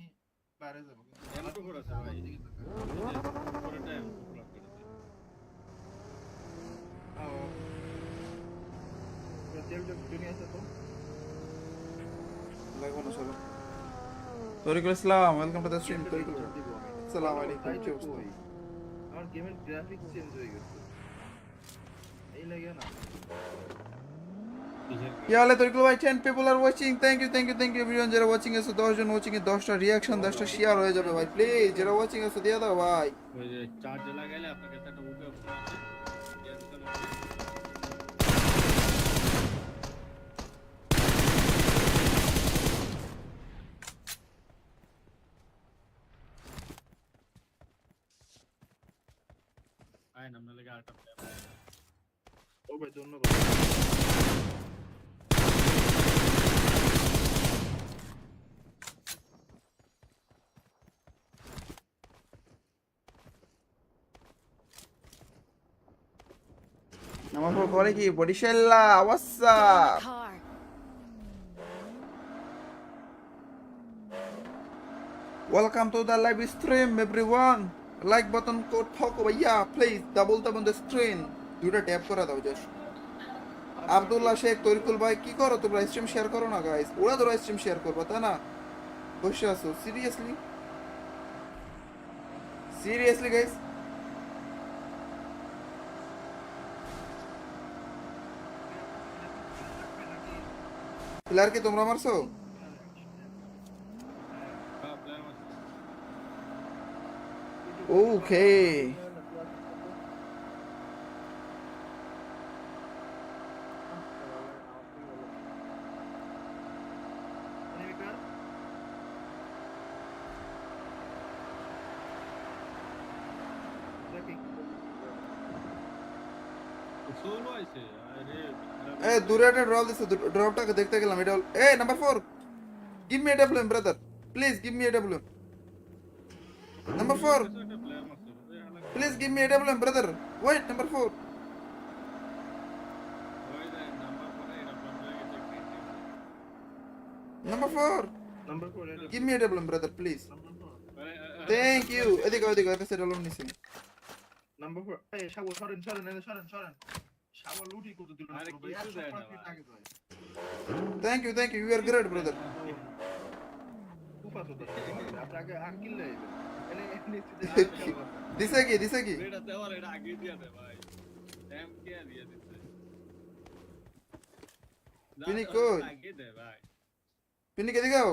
B: বাইরে যাব
D: এমন করে আছে ভাই পুরোটা ব্লক করে দিছে
B: তেলটা দুনিয়া আছে তো
A: লাগবো না চলো Tarikul Islam welcome to the stream Tarikul আসসালামু আলাইকুম
B: তাই
A: কি
B: তো
A: অবস্থা?
B: কই। আমার গেমের গ্রাফিক্স চেঞ্জ হয়ে গেছে এই লাগে না
A: কি হালে তরিকুল ভাই 10 people are watching thank you everyone যারা ওয়াচিং আছে 10 জন ওয়াচিং এ 10টা রিঅ্যাকশন 10টা শেয়ার হয়ে যাবে ভাই প্লিজ যারা ওয়াচিং আছে দিয়ে দাও ভাই
D: ওই যে চার্জ লাগাইলে আপনাকে একটা উঠে আয় নামনা লাগে আরেকটা
B: ও ভাই ধন্যবাদ
A: আমার পর করে কি বডিশেল্লা
C: Get
A: WhatsApp
C: in the car.
A: Welcome to the live stream everyone. Like button को ठोको भैया please double tap on the screen. দুইটা ট্যাপ করে দাও জাস্ট আব্দুল্লাহ শেখ তরিকুল ভাই কি করো তোমরা স্ট্রিম শেয়ার করো না গাইস ওরা তোরা স্ট্রিম শেয়ার করবা তা না বসে আছো সিরিয়াসলি গাইস প্লেয়ার কি তোমরা মারছো ওকে
D: সোলো আইছে আরে
A: এ দূরে একটা ড্রপ দিছে ড্রপটাকে দেখতে গেলাম এটা এ number 4 give me AWM brother please give me AWM number 4
D: একটা প্লেয়ার মারছে
A: please give me AWM brother wait number 4
D: ওই যে নাম্বার পরে এটা ব্লক হয়ে গেছে
A: number 4
B: number 4
A: give me AWM brother please
B: number 4
A: thank you এদিকে এটা সেট আলোন নিছি
B: নাম্বার 4 এই শাবল সরেন শাবল লুটি কত দিল
D: আরে
B: ভাই
D: কিছু দেয় না ভাই।
B: আগে যায়
A: thank you you are great brother
B: উপাস তো আপনাকে আকিল লই এনে
A: দিছে কি
D: এটা দেওয়ার এটা আগে দিয়ে দে ভাই টাইম কে দিয়ে দিতে
A: তিনি কই?
D: আগে দে ভাই
A: পিনি কে দিগাও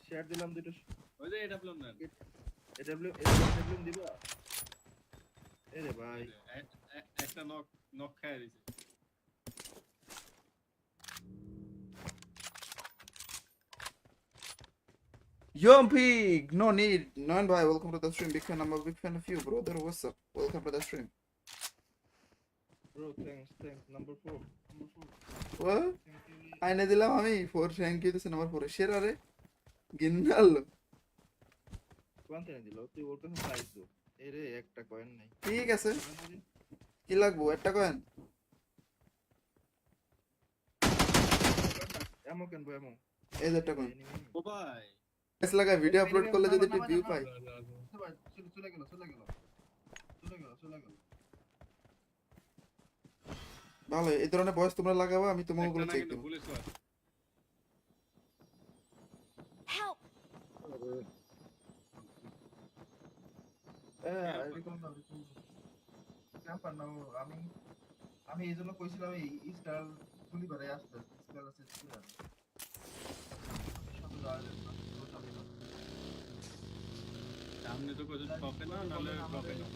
B: শেয়ার দিলাম দুটো
D: ওই যে এটা প্ল্যান না
B: এডব্লিউ দিবা এরে ভাই
D: একটা নক খায় দিছে
A: Yompig, no need. None bhai, welcome to the stream. Big fan, I'm a big fan of you, brother. What's up? Welcome to the stream.
B: bro thanks number 4
A: What?
B: thank you
A: আইনে দিলাম আমি 4 thank you দিছে number 4 শেয়ার আরে গিন্নাল
B: কোয়ান্তে দিল তুই ওর কাছে চাইছো এই রে একটা কয়েন নাই
A: ঠিক আছে কি লাগবো একটা কয়েন
B: এমন কেন বই এমন
A: এই যে একটা কয়েন
D: ও ভাই
A: গাইস লাগা ভিডিও আপলোড করলে যদি একটু ভিউ পাই
B: চলে গেল
A: ভালো এই ধরনের ভয়েস তোমরা লাগাবো আমি তোমাগুলো চেক দেবো
D: পুলিশ ওয়াচ
C: Help!
B: আমি এই জন্য কইছিলাম এই স্টার গুলি বাড়াই আসতে স্টার আছে স্টার
D: সামনে তো কিছু টপে না নালে টপে না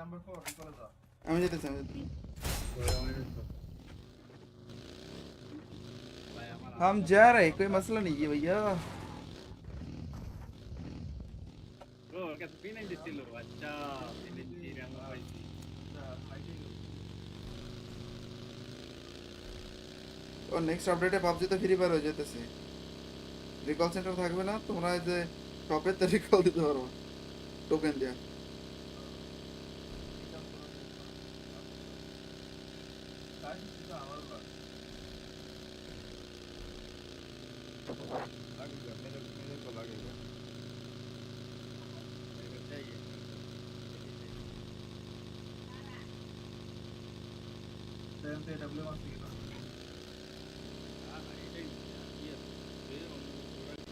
B: নাম্বার 4 চলে যা
A: আমি যেতেছি
D: ভাই আমার
A: हम जा रहे हैं कोई मसला नहीं है भैया
D: ও কাছে পিনাই দিছিল আচ্ছা পিনাই রাম পাইছি
A: और नेक्स्ट अपडेटे পাবজি তো ফ্রি ফায়ার হয়ে যেতেছে রিকল সেন্টার থাকবে না তোমরা এই যে টপের তে রিকল দিতে পারো টোকেন দিয়া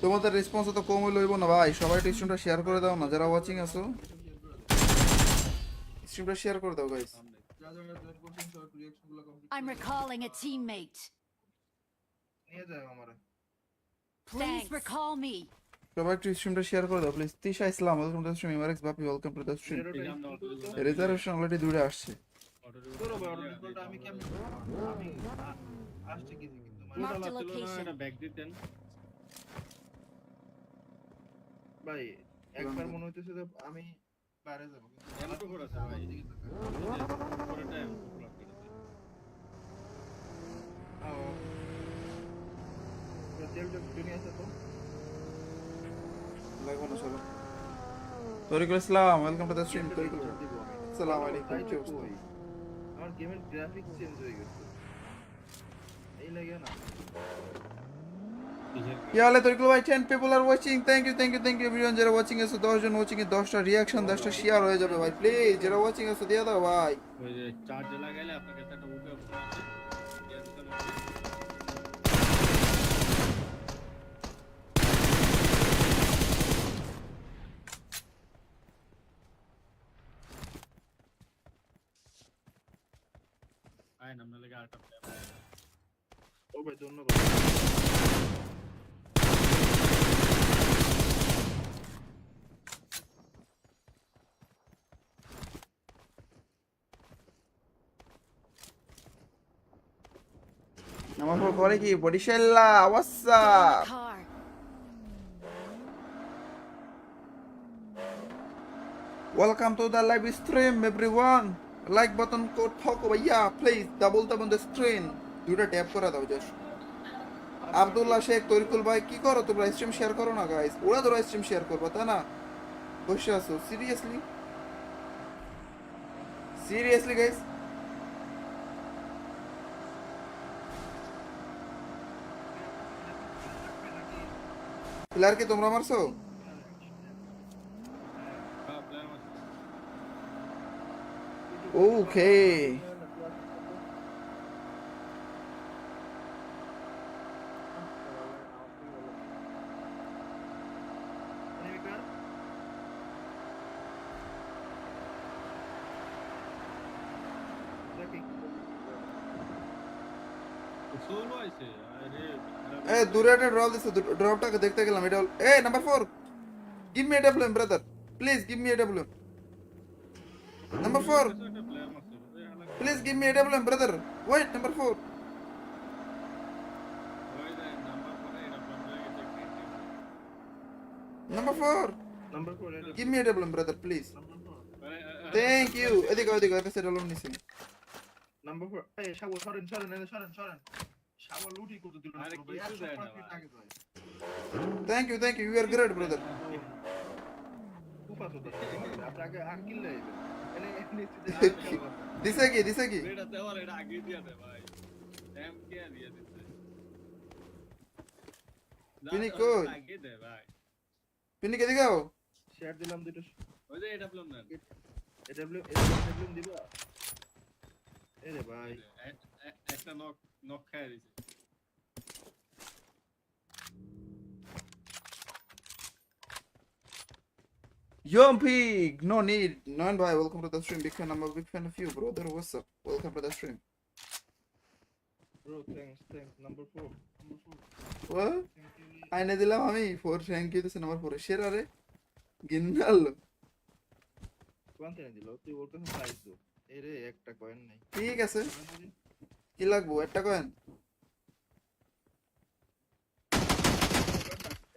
A: তোমাদের রেসপন্স তো কম হইলো না ভাই সবাই একটু স্ট্রিমটা শেয়ার করে দাও না যারা ওয়াচিং আছো স্ট্রিমটা শেয়ার করে দাও guys
C: I'm recalling a teammate.
B: নিয়ে যাও আমারে
C: Please recall me.
A: সবাই একটু স্ট্রিমটা শেয়ার করে দাও please Tisha Islam welcome to stream MRX Bapi welcome to the stream reservation already দূরে আসছে
B: তোর অর্ডারটা আমি কেমন আমি আসছে কি কিন্তু
C: Marked a location.
D: এটা ব্যাগ দিতেন
B: ভাই একবার মনে হইতেছে যে আমি বাইরে যাব
D: এমন তো করে আছে ভাই পুরোটা এমন ব্লক করে দিছে
B: তেলটা দুনিয়া আছে তো
A: লাগবে না চলো Tarikul Islam welcome to the stream Tarikul আসসালামু আলাইকুম কি অবস্থা
B: আমার গেমের গ্রাফিক্স চেঞ্জ হয়ে গেছে এই লাগে না
A: Yeah, Tariqul bhai, 10 people are watching. Thank you everyone. যারা watching আছে 10 জন watching এ 10টা রিঅ্যাকশন 10টা শেয়ার হয়ে যাবে ভাই প্লিজ যারা watching আছে দিয়ে দাও ভাই
D: ওই যে চার্জ লাগাইলে আপনার কাছে একটা উঠে আছে গ্যাস চালু আয় নাম লাগে আরেকটা প্লেয়ার
B: ও ভাই ধন্যবাদ
A: আমার পর করে কি বডিশেল্লা হোয়াটস
C: Get in
A: up
C: the car.
A: Welcome to the live stream everyone like button code থাকো ভাইয়া please double tap on the screen দুটো ট্যাপ করে দাও জাস্ট আব্দুল্লাহ শেখ তরিকুল ভাই কি করো তোমরা স্ট্রিম শেয়ার করো না গাইস ওরা তোরা স্ট্রিম শেয়ার করবা তা না বসে আছো সিরিয়াসলি গাইস প্লেয়ার কি তোমরা মারছো
D: হ্যাঁ প্লেয়ার আছে
A: ওকে
D: সোলো আইছে আরে
A: এ দূরে একটা ড্রপ দিছে ড্রপটাকে দেখতে গেলাম এটা এ number 4 give me AWM brother please give me AWM number 4
D: একটা প্লেয়ার মারছে
A: Please give me a double M, brother. Wait, number 4.
D: ওই যে নাম্বার পরে এটা বন্ধ হয়ে গেছে creative।
A: Number 4.
B: নাম্বার 4 এটা
A: Give me a double M, brother, please.
B: Number 4
A: Thank you. এদিকে এফএস ডাবল নিছি।
B: নাম্বার 4 এই শাবল সরেন শাবল লুটি কত দিল না
D: আরে
B: ভাই
D: কিছু দেয় না
B: 100
D: ভাই।
B: আগে ভাই
A: Thank you. You are great, brother.
B: উপাস হতো আপনাকে আকিল লাইবে এনে
A: দিছে কি?
D: এটা দেওয়ার এটা আগে দিয়ে দে ভাই। এম কে দিয়ে দিতে।
A: তিনি কই?
D: আগে দে ভাই।
A: পিনি কে দিগাও?
B: শেয়ার দিলাম দুটো
D: ওই যে এটা বললাম না।
B: এডব্লিউ দিবা এরে ভাই
D: একটা নক খায় দিছে।
A: Yompig, no need. Non bhai, welcome to the stream. Big fan, I'm a big fan of you, brother. What's up? Welcome to the stream.
B: Bro thanks number 4
A: What?
B: Thank you
A: আইনে দিলাম আমি 4 thank you দিছে number 4 শের আরে গিন্নাল
B: কোয়ান্তে দিল তুই ওর কাছে প্রাইস দো এরে একটা কয়েন নাই
A: ঠিক আছে কি লাগবো একটা কয়েন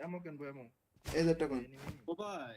B: এমন কেন বই এমন
A: এই যে একটা কয়েন
D: ও ভাই